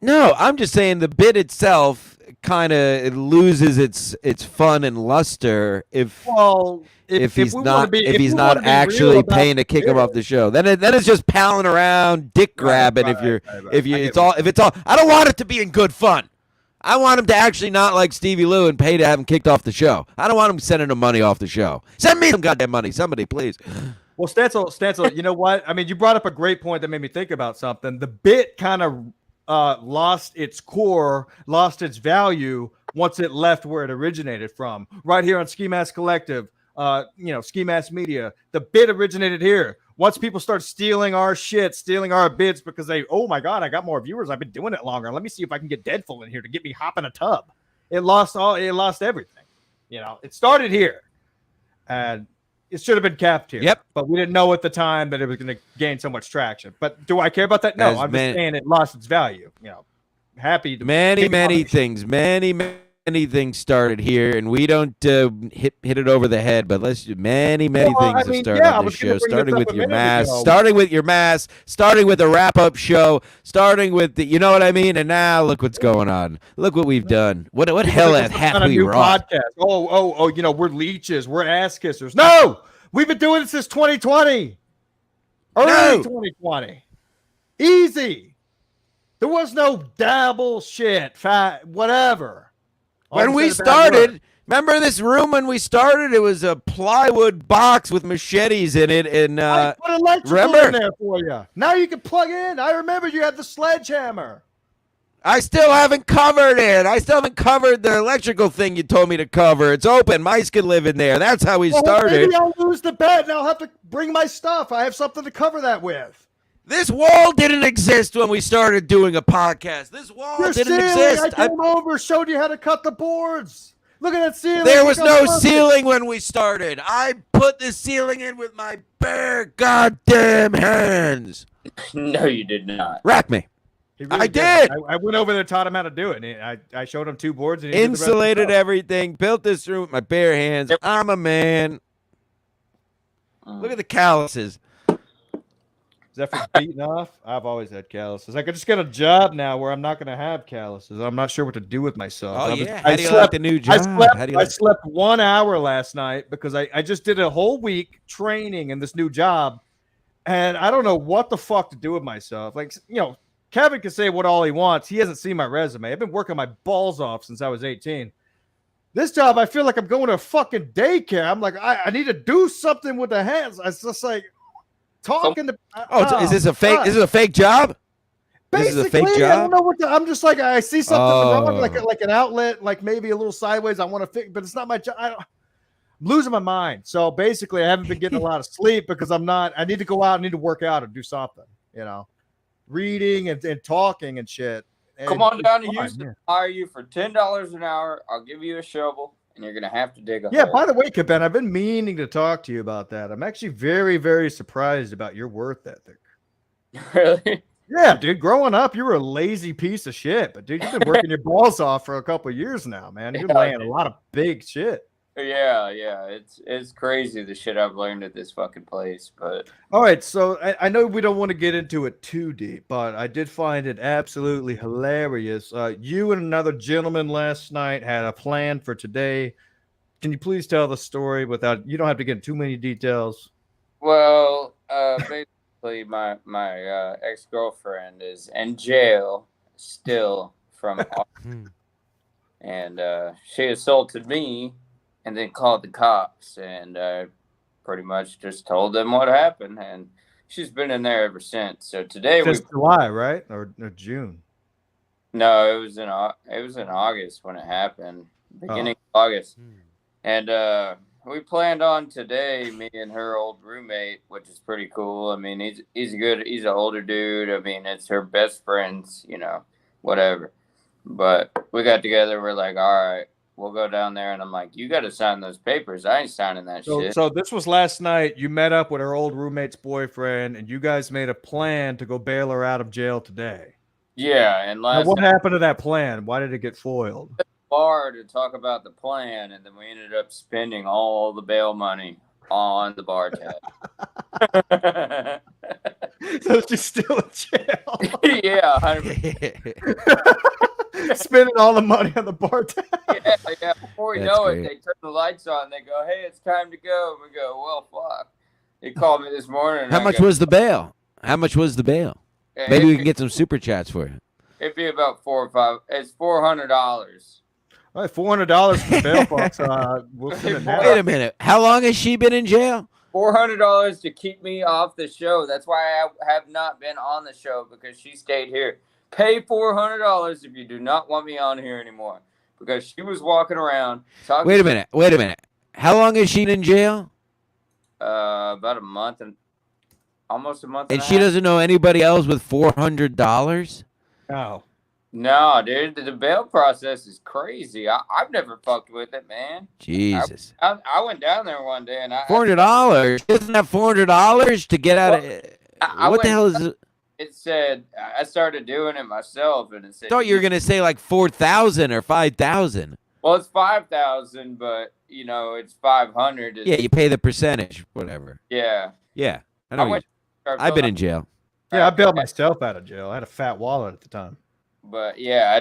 No, I'm just saying the bit itself kind of loses its fun and luster if he's not actually paying to kick him off the show. Then it's just palling around, dick grabbing. If it's all, I don't want it to be in good fun. I want him to actually not like Stevie Lou and pay to have him kicked off the show. I don't want him sending him money off the show. Send me some goddamn money, somebody, please. Well, Stancil, you know what? I mean, you brought up a great point that made me think about something. The bit kind of lost its core, lost its value once it left where it originated from. Right here on Ski Mask Collective, Ski Mask Media. The bit originated here. Once people start stealing our shit, stealing our bits because oh my God, I got more viewers. I've been doing it longer. Let me see if I can get Deadpool in here to get me hop in a tub. It lost everything. It started here. And it should have been capped here. Yep. But we didn't know at the time that it was going to gain so much traction. But do I care about that? No, I'm just saying it lost its value. Happy to many things started here, and we don't hit it over the head, but many things have started on this show, starting with your mask, starting with a wrap-up show, starting with the, you know what I mean? And now look what's going on. Look what we've done. What hell have we wrought? Podcast. We're leeches. We're ass kissers. No! We've been doing it since 2020. Early 2020. Easy. There was no dabble shit, fat, whatever. When we started, remember this room when we started? It was a plywood box with machetes in it, and I put electrical in there for you. Now you can plug in. I remember you had the sledgehammer. I still haven't covered it. I still haven't covered the electrical thing you told me to cover. It's open. Mice can live in there. That's how we started. Maybe I'll lose the bet, and I'll have to bring my stuff. I have something to cover that with. This wall didn't exist when we started doing a podcast. This wall didn't exist. I came over, showed you how to cut the boards. Look at that ceiling. There was no ceiling when we started. I put the ceiling in with my bare goddamn hands. No, you did not. Rack me. Really I did. I went over there, taught him how to do it. And I showed him 2 boards. And insulated everything. Built this room with my bare hands. I'm a man. Look at the calluses. Is that for beating off? I've always had calluses. I could just get a job now where I'm not going to have calluses. I'm not sure what to do with myself. Oh, yeah. How do you like the new job? I slept 1 hour last night because I just did a whole week training in this new job. And I don't know what the fuck to do with myself. Like, Kevin can say what all he wants. He hasn't seen my resume. I've been working my balls off since I was 18. This job, I feel like I'm going to a fucking daycare. I'm like, I need to do something with the hands. It's just like... talking to is this a fake? Is it a fake job? Basically, this is a fake job. I don't know what I'm just like. I see something wrong, like an outlet, like maybe a little sideways. I want to fix, but it's not my job. I'm losing my mind. So basically, I haven't been getting a lot of sleep because I need to go out. I need to work out and do something. reading and talking and shit. And come on down to fine, Houston. Yeah. Hire you for $10 an hour. I'll give you a shovel, and you're gonna have to dig a hole. By the way, Caban, I've been meaning to talk to you about that. I'm actually very, very surprised about your work ethic. Really? Yeah, dude. Growing up, you were a lazy piece of shit, but dude, you've been working your balls off for a couple of years now, man. You're laying a lot of big shit. Yeah. It's crazy the shit I've learned at this fucking place. But all right, so I know we don't want to get into it too deep, but I did find it absolutely hilarious. You and another gentleman last night had a plan for today. Can you please tell the story without? You don't have to get into too many details. Well, basically, my ex-girlfriend is in jail still from, and she assaulted me. And then called the cops, and pretty much just told them what happened. And she's been in there ever since. So today was July, right, or June? No, it was in August when it happened, beginning of August. And we planned on today, me and her old roommate, which is pretty cool. I mean, he's an older dude. I mean, it's her best friends, whatever. But we got together. We're like, all right. We'll go down there, and I'm like, you got to sign those papers. I ain't signing that shit. So this was last night. You met up with her old roommate's boyfriend, and you guys made a plan to go bail her out of jail today. Yeah, and what happened to that plan? Why did it get foiled? Bar to talk about the plan, and then we ended up spending all the bail money on the bar tab. So she's still in jail. Yeah, 100%. Spending all the money on the bar tab. Yeah. Before we know it, they turn the lights on. And they go, "Hey, it's time to go." And we go, "Well, fuck." They called me this morning. How much was the bail? Maybe we can get some super chats for you. It'd be about $4 or $5. It's $400. All right, $400 for the bail box. We'll send it now. Wait a minute. How long has she been in jail? $400 to keep me off the show. That's why I have not been on the show, because she stayed here. Pay $400 if you do not want me on here anymore, because she was walking around talking. Wait a minute. How long has she been in jail? About a month and almost a month. And she doesn't know anybody else with $400? No, dude. The bail process is crazy. I've never fucked with it, man. Jesus. I went down there one day and $400? Isn't that $400 to get out of it? What the hell is it? It said I started doing it myself, and it said. I thought you were gonna say like 4,000 or 5,000. Well, it's 5,000, but it's 500. Yeah, you pay the percentage, whatever. Yeah. Yeah, I know. I've been in jail. Yeah, I bailed myself out of jail. I had a fat wallet at the time. But yeah,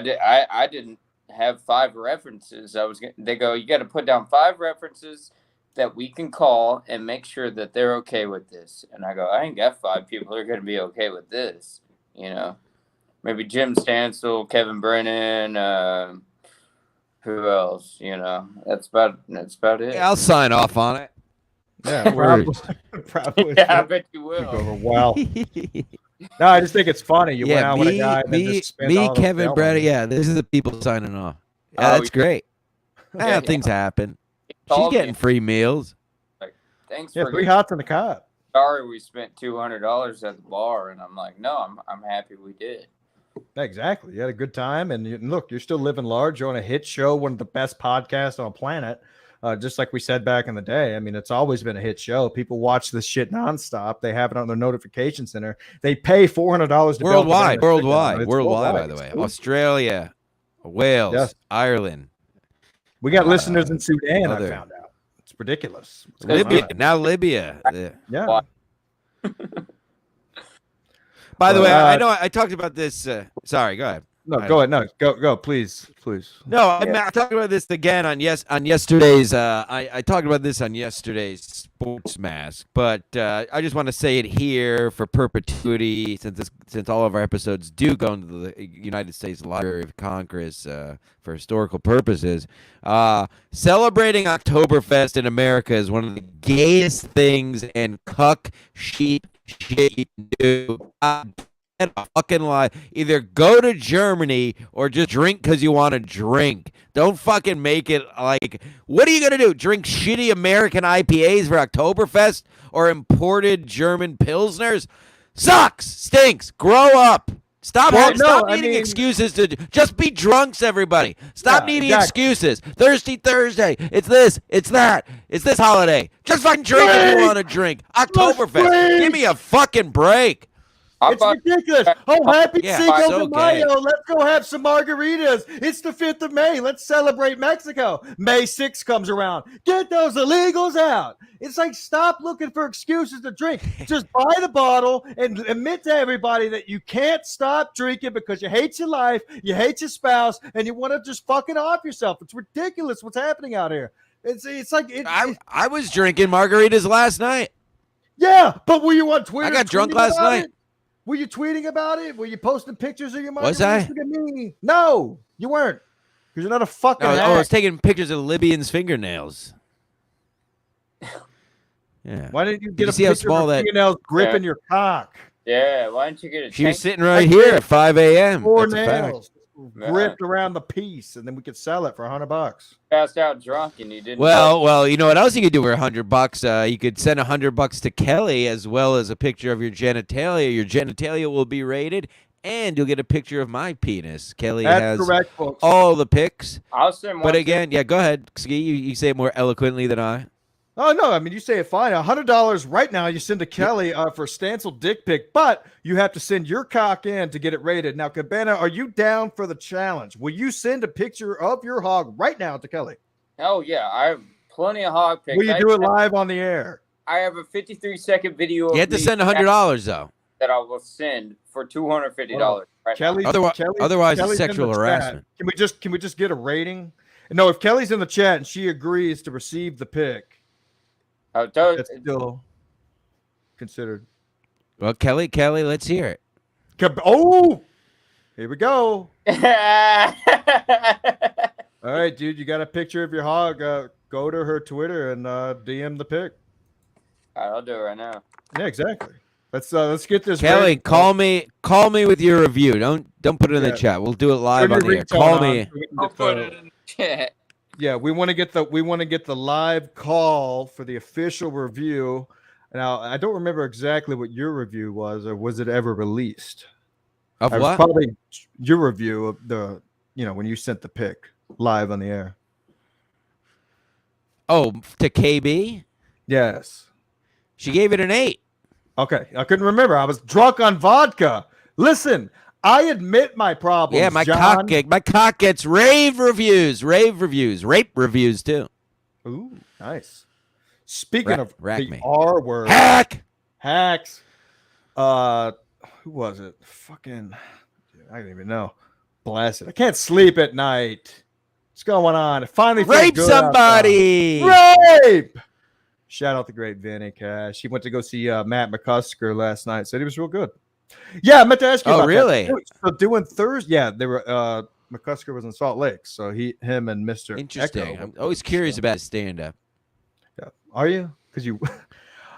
I didn't have 5 references. They go, you got to put down 5 references that we can call and make sure that they're okay with this. And I go, I ain't got 5 people who are going to be okay with this. Maybe Jim Stansel, Kevin Brennan, who else? That's about it. Yeah, I'll sign off on it. Yeah, probably. Yeah, I bet you will. Wow. No, I just think it's funny. You went out with a guy and then just spent all the Kevin Brennan. Yeah, this is the people signing off. Yeah, that's great. Things happen. She's getting free meals. Like, thanks for free hots in the cot. Sorry, we spent $200 at the bar, and I'm like, no, I'm happy we did. Exactly. You had a good time, and look, you're still living large. You're on a hit show, one of the best podcasts on the planet. Just like we said back in the day. I mean, it's always been a hit show. People watch this shit nonstop. They have it on their notification center. They pay $400 to worldwide, by the way. Australia, Wales, Ireland. We got listeners in Sudan. I found out. It's ridiculous. Libya. Yeah. By the way, I know I talked about this. Sorry, go ahead. No, go ahead. No, go, please. No, I talked about this again on yesterday's. I talked about this on yesterday's Sports Mask, but I just want to say it here for perpetuity, since all of our episodes do go into the United States Library of Congress for historical purposes. Celebrating Oktoberfest in America is one of the gayest things and cuck shit you can do. A fucking lie. Either go to Germany or just drink because you want to drink. Don't fucking make it like, what are you going to do? Drink shitty American IPAs for Oktoberfest or imported German Pilsners? Sucks. Stinks. Grow up. Stop needing mean, excuses to just be drunks, everybody. Stop needing excuses. Thirsty Thursday. It's this. It's that. It's this holiday. Just fucking drink if you want to drink. Oktoberfest. Give me a fucking break. It's ridiculous. Oh, happy Cinco so de Mayo. gay. Let's go have some margaritas. It's the 5th of May. Let's celebrate Mexico. May 6th comes around. Get those illegals out. It's like, stop looking for excuses to drink. Just buy the bottle and admit to everybody that you can't stop drinking because you hate your life, you hate your spouse, and you want to just fucking off yourself. It's ridiculous what's happening out here. It's like I was drinking margaritas last night. Yeah, but were you on Twitter? I got drunk last night. Were you tweeting about it? Were you posting pictures of your margaritas? Was I? No, you weren't. Because you're not a fucking I was taking pictures of Libyan's fingernails. Yeah. Why didn't you get a see how picture small of her fingernails gripping your cock? Yeah, why didn't you get a She was sitting right here at 5 a.m. 4 That's a fact. nails gripped around the piece, and then we could sell it for $100. Passed out drunk and you didn't. Well, you know what else you could do for $100? You could send $100 to Kelly as well as a picture of your genitalia. Your genitalia will be rated, and you'll get a picture of my penis. Kelly has correct, folks. all the pics. I'll send one. But again, yeah, go ahead. Ski, you say it more eloquently than I. Oh, no. I mean, you say it fine. $100 right now you send to Kelly for stencil dick pic, but you have to send your cock in to get it rated. Now, Cabana, are you down for the challenge? Will you send a picture of your hog right now to Kelly? Hell yeah. I have plenty of hog pics. Will you do it live on the air? I have a 53-second video of You have to send $100, though. that I will send for $250 right Kelly, now. Otherwise, it's Kelly's sexual harassment. Can we just get a rating? No, if Kelly's in the chat and she agrees to receive the pic, that's still considered. Well, Kelly, let's hear it. Oh, here we go. All right, dude, you got a picture of your hog. Go to her Twitter and DM the pic. I'll do it right now. Yeah, exactly. Let's get this. Kelly, call me with your review. Don't put it in the chat. We'll do it live on the air. Call me. I'll put it in the chat. Yeah, we want to get the live call for the official review. Now, I don't remember exactly what your review was, or was it ever released? Of what? Probably your review of the, when you sent the pic live on the air. Oh, to KB? Yes. She gave it an 8. Okay, I couldn't remember. I was drunk on vodka. Listen, I admit my problems. Yeah, my John. cock gets rave reviews, rape reviews too. Ooh, nice. Speaking of the R word, hacks. Who was it? Fucking, I don't even know. Blast it. I can't sleep at night. What's going on? It finally rape somebody. Rape. Shout out the great Vinny Cash. He went to go see Matt McCusker last night. Said he was real good. Yeah, I meant to ask you. Oh, about really? That. So doing Thursday. Yeah, they were. McCusker was in Salt Lake, so him and Mr. Interesting. Echo. I'm always curious about stand-up. Yeah. Are you? Because you.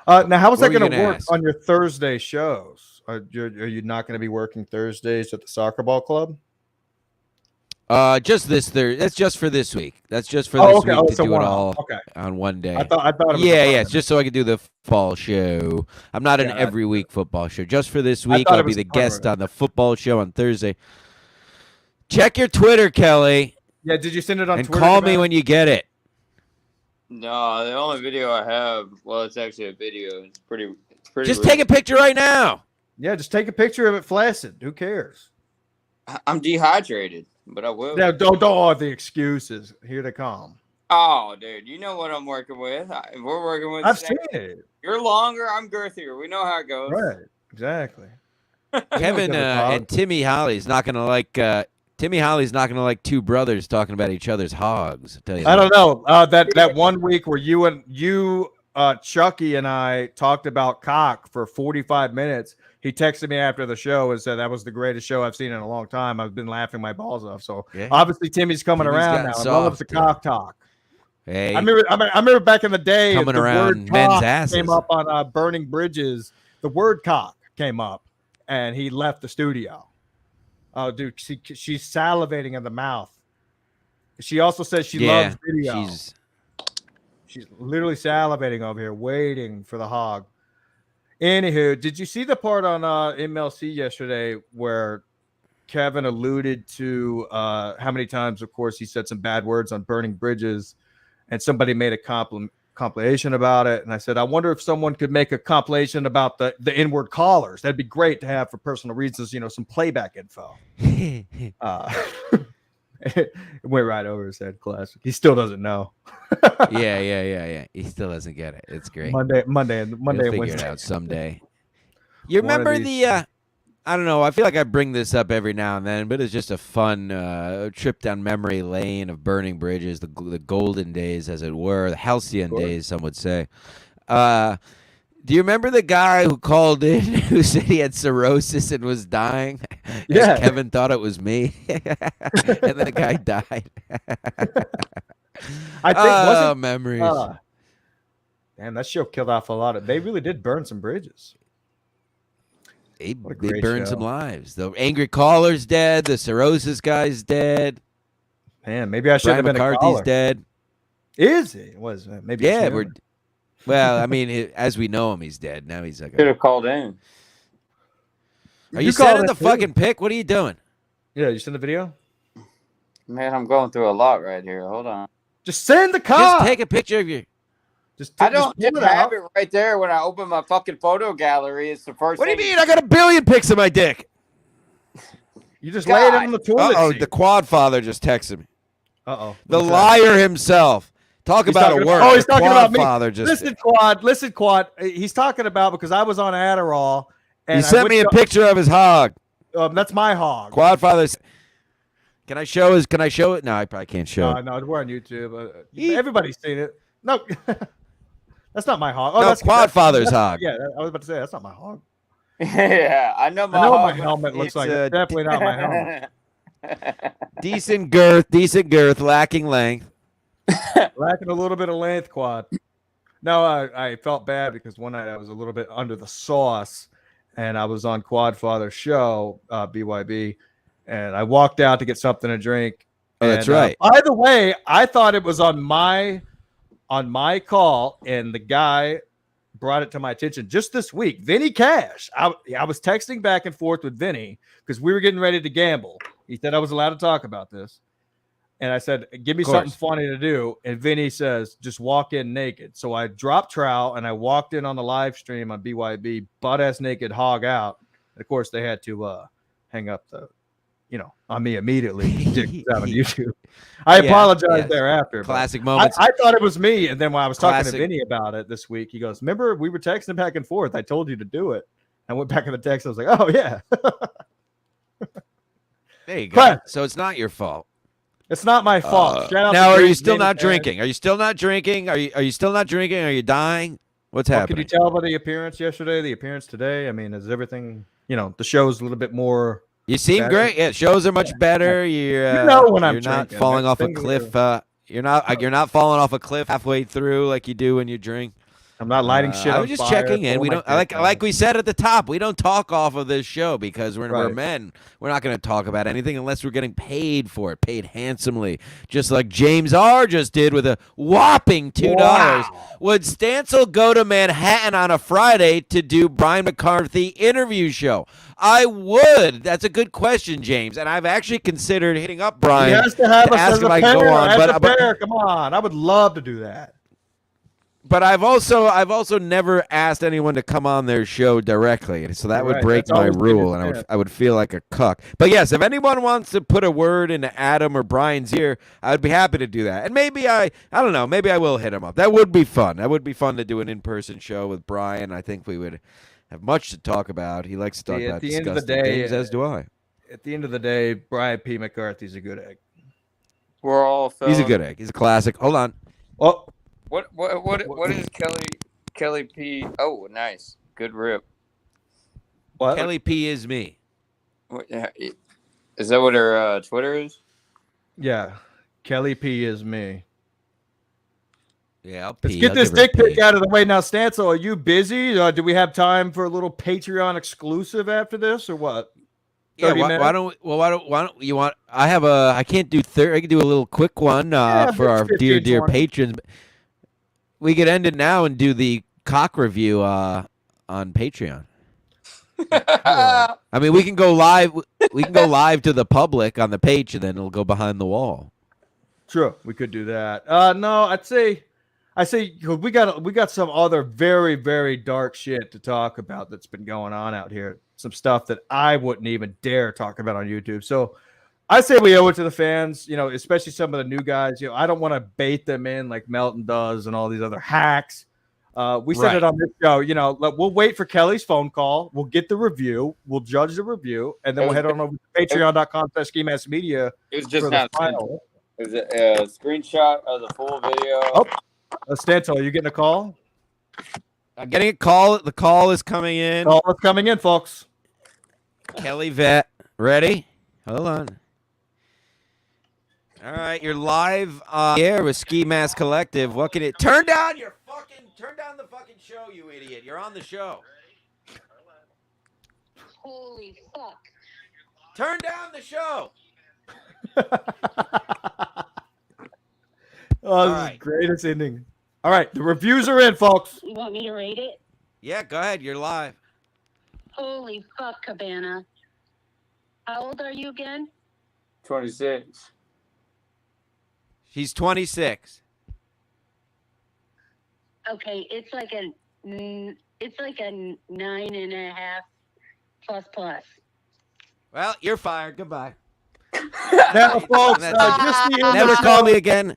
Now, how is that going to work ask? on your Thursday shows? Are you not going to be working Thursdays at the soccer ball club? Just this Thursday. That's just for this week. That's just for this week to do it all on one day. I thought. It was it's just so I could do the football show. I'm not an every week football show. Just for this week, I'll be the guest on the football show on Thursday. Check your Twitter, Kelly. Yeah, did you send it on and Twitter? And call me when you get it. No, the only video I have, well, it's actually a video. It's pretty. Just take a picture right now. Yeah, just take a picture of it flaccid. Who cares? I'm dehydrated, but I will. Now, don't all the excuses. Here they come. Oh, dude, you know what I'm working with. We're working with. I've seen it. You're longer. I'm girthier. We know how it goes. Right. Exactly. Kevin and Timmy Holly's not gonna like. Timmy Holly's not gonna like two brothers talking about each other's hogs. I'll tell you. I don't know. That 1 week where you, Chucky and I talked about cock for 45 minutes. He texted me after the show and said that was the greatest show I've seen in a long time. I've been laughing my balls off. So obviously Timmy's coming around now. I love the cock talk. Hey, I remember back in the day coming the around word men's cock asses came up on Burning Bridges. The word cock came up, and he left the studio. Oh, dude, she's salivating in the mouth. She also says she loves video. She's literally salivating over here, waiting for the hog. Anywho, did you see the part on MLC yesterday where Kevin alluded to how many times, of course, he said some bad words on burning bridges, and somebody made a compilation about it. And I said, I wonder if someone could make a compilation about the inward callers. That'd be great to have for personal reasons, some playback info. It went right over his head. Classic. He still doesn't know. Yeah. He still doesn't get it. It's great. Monday, He'll and figure Wednesday. it out someday. You remember the? I don't know. I feel like I bring this up every now and then, but it's just a fun trip down memory lane of burning bridges, the golden days, as it were, the halcyon days, some would say. Do you remember the guy who called in who said he had cirrhosis and was dying? Yeah. Kevin thought it was me. And the guy died. I think memories. Damn, that show killed off a lot of. They really did burn some bridges. They burned some lives. The angry caller's dead. The cirrhosis guy's dead. Man, maybe I should Brian have been McCarthy's a caller. dead. Is he? Was maybe? Yeah, well, I mean, as we know him, he's dead. Now he's like. Should have called in. Are you sending the fucking pic? What are you doing? Yeah, you send the video. Man, I'm going through a lot right here. Hold on. Just send the car. Just take a picture of you. I don't just have it right there when I open my fucking photo gallery. It's the first. What do you mean? I got 1 billion pics of my dick. You just laid it on the toilet. Oh, the quad father just texted me. Uh-oh. The liar himself. Talk about a word. Oh, he's talking about me. Father just Listen, Quad. He's talking about because I was on Adderall. And he sent me a picture of his hog. That's my hog. Quad father. Can I show it? No, I probably can't show it. No, we're on YouTube. Everybody's seen it. No, that's not my hog. Oh, no, that's Quad father's hog. Yeah, I was about to say that's not my hog. Yeah, I know my helmet looks like. It's definitely not my helmet. Decent girth, lacking length. Lacking a little bit of length, Quad. No, I felt bad because one night I was a little bit under the sauce, and I was on Quad Father's show, BYB, and I walked out to get something to drink. Oh, that's right. By the way, I thought it was on my call, and the guy brought it to my attention just this week. Vinny Cash. I was texting back and forth with Vinny because we were getting ready to gamble. He said I was allowed to talk about this. And I said, give me something funny to do. And Vinny says, just walk in naked. So I dropped trowel and I walked in on the live stream on BYB, butt-ass naked, hog out. And of course, they had to hang up on me immediately. Out on YouTube. I apologize thereafter. Classic moments. I thought it was me. And then when I was talking to Vinny about it this week, he goes, remember, we were texting back and forth. I told you to do it. I went back in the text. I was like, oh, yeah. There you go. So it's not your fault. It's not my fault. Now, are you still not drinking? Are you still not drinking? Are you still not drinking? Are you dying? What's happening? Can you tell by the appearance yesterday, the appearance today? I mean, is everything, the show's a little bit more. You seem great. Yeah, shows are much better. You're when I'm not drinking. falling off a cliff. You're not falling off a cliff halfway through like you do when you drink. I'm not lighting shit. I was just checking in. We don't like we said at the top. We don't talk off of this show because we're men. We're not going to talk about anything unless we're getting paid for it, paid handsomely, just like James R. just did with a whopping $2. Wow. Would Stancil go to Manhattan on a Friday to do Brian McCarthy interview show? I would. That's a good question, James. And I've actually considered hitting up Brian. He has to have us ask as if a I pair. go on. But come on, I would love to do that. But I've also never asked anyone to come on their show directly, so that would break my rule, and I would feel like a cuck. But yes, if anyone wants to put a word into Adam or Brian's ear, I would be happy to do that. And maybe I don't know, maybe I will hit him up. That would be fun. That would be fun to do an in-person show with Brian. I think we would have much to talk about. He likes to talk about disgusting things, as do I. At the end of the day, Brian P. McCarthy's a good egg. We're all. He's a good egg. He's a classic. Hold on. Oh. What is Kelly P? Oh, nice, good rip. What? Kelly P is me. Is that what her Twitter is? Yeah, Kelly P is me. Yeah, let's get this dick pic out of the way now. Stancil, are you busy? Do we have time for a little Patreon exclusive after this, or what? Yeah, why don't you want? I can't do 30. I can do a little quick one for our 15, dear patrons. We could end it now and do the cock review on on Patreon. I mean, we can go live. We can go live to the public on the page, and then it'll go behind the wall. True, we could do that. No, I say we got some other very, very dark shit to talk about that's been going on out here. Some stuff that I wouldn't even dare talk about on YouTube. So I say we owe it to the fans, especially some of the new guys. I don't want to bait them in like Melton does and all these other hacks. We said it on this show. We'll wait for Kelly's phone call. We'll get the review. We'll judge the review, and then we'll head on over to patreon.com/SkiMassMedia. It was just not final. It was a screenshot of the full video. Oh, Stanto, are you getting a call? I'm getting a call. The call is coming in. Call is coming in, folks. Kelly Vet, ready? Hold on. All right, you're live on the air with Ski Mask Collective. What can it turn down the fucking show, you idiot? You're on the show. Holy fuck. Turn down the show. Oh, this is greatest ending. All right, the reviews are in, folks. You want me to rate it? Yeah, go ahead. You're live. Holy fuck, Cabana. How old are you again? 26. She's 26. Okay, it's like a 9.5 plus. Well, you're fired. Goodbye. Now, folks, never call me again.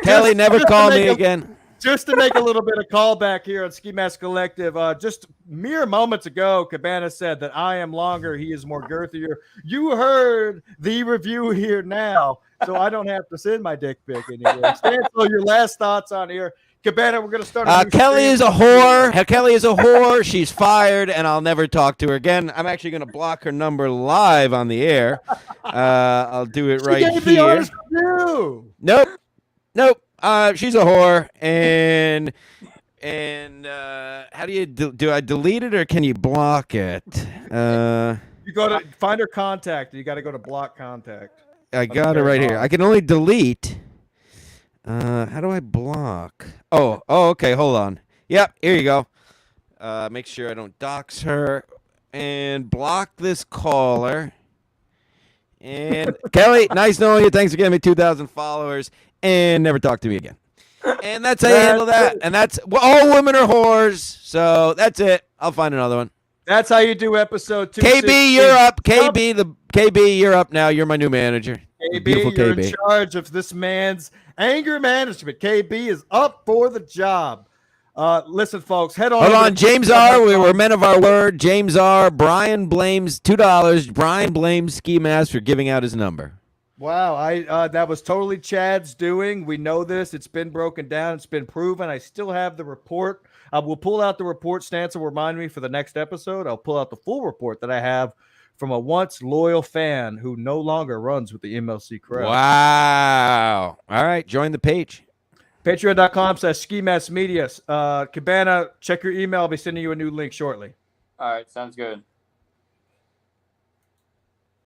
Kelly, never call me again. Just to make a little bit of callback here on Ski Mask Collective, just mere moments ago, Cabana said that I am longer, he is more girthier. You heard the review here now, so I don't have to send my dick pic anymore. Stan, so your last thoughts on here. Cabana, we're going to start. Kelly is a whore. Kelly is a whore. She's fired, and I'll never talk to her again. I'm actually going to block her number live on the air. I'll do it right here. Nope. She's a whore, and how do you do? I delete it or can you block it? You go to find her contact. You got to go to block contact. I got it right here. I can only delete. How do I block? Oh, okay. Hold on. Yep, here you go. Make sure I don't dox her and block this caller. And Kelly, nice knowing you. Thanks for giving me 2,000 followers. And never talk to me again. And that's how you handle that. And that's all women are whores. So that's it. I'll find another one. That's how you do episode 2. KB, you're up. KB, you're up now. You're my new manager. KB, you're in charge of this man's anger management. KB is up for the job. Listen, folks, head on. Hold on, James R. We're men of our word. James R. Brian blames $2. Brian blames Ski Mask for giving out his number. Wow, that was totally Chad's doing. We know this. It's been broken down. It's been proven. I still have the report. We'll pull out the report. Stance will remind me for the next episode. I'll pull out the full report that I have from a once loyal fan who no longer runs with the MLC crowd. Wow. All right, join the page. Patreon.com/SkiMassMedia. Cabana, check your email. I'll be sending you a new link shortly. All right, sounds good.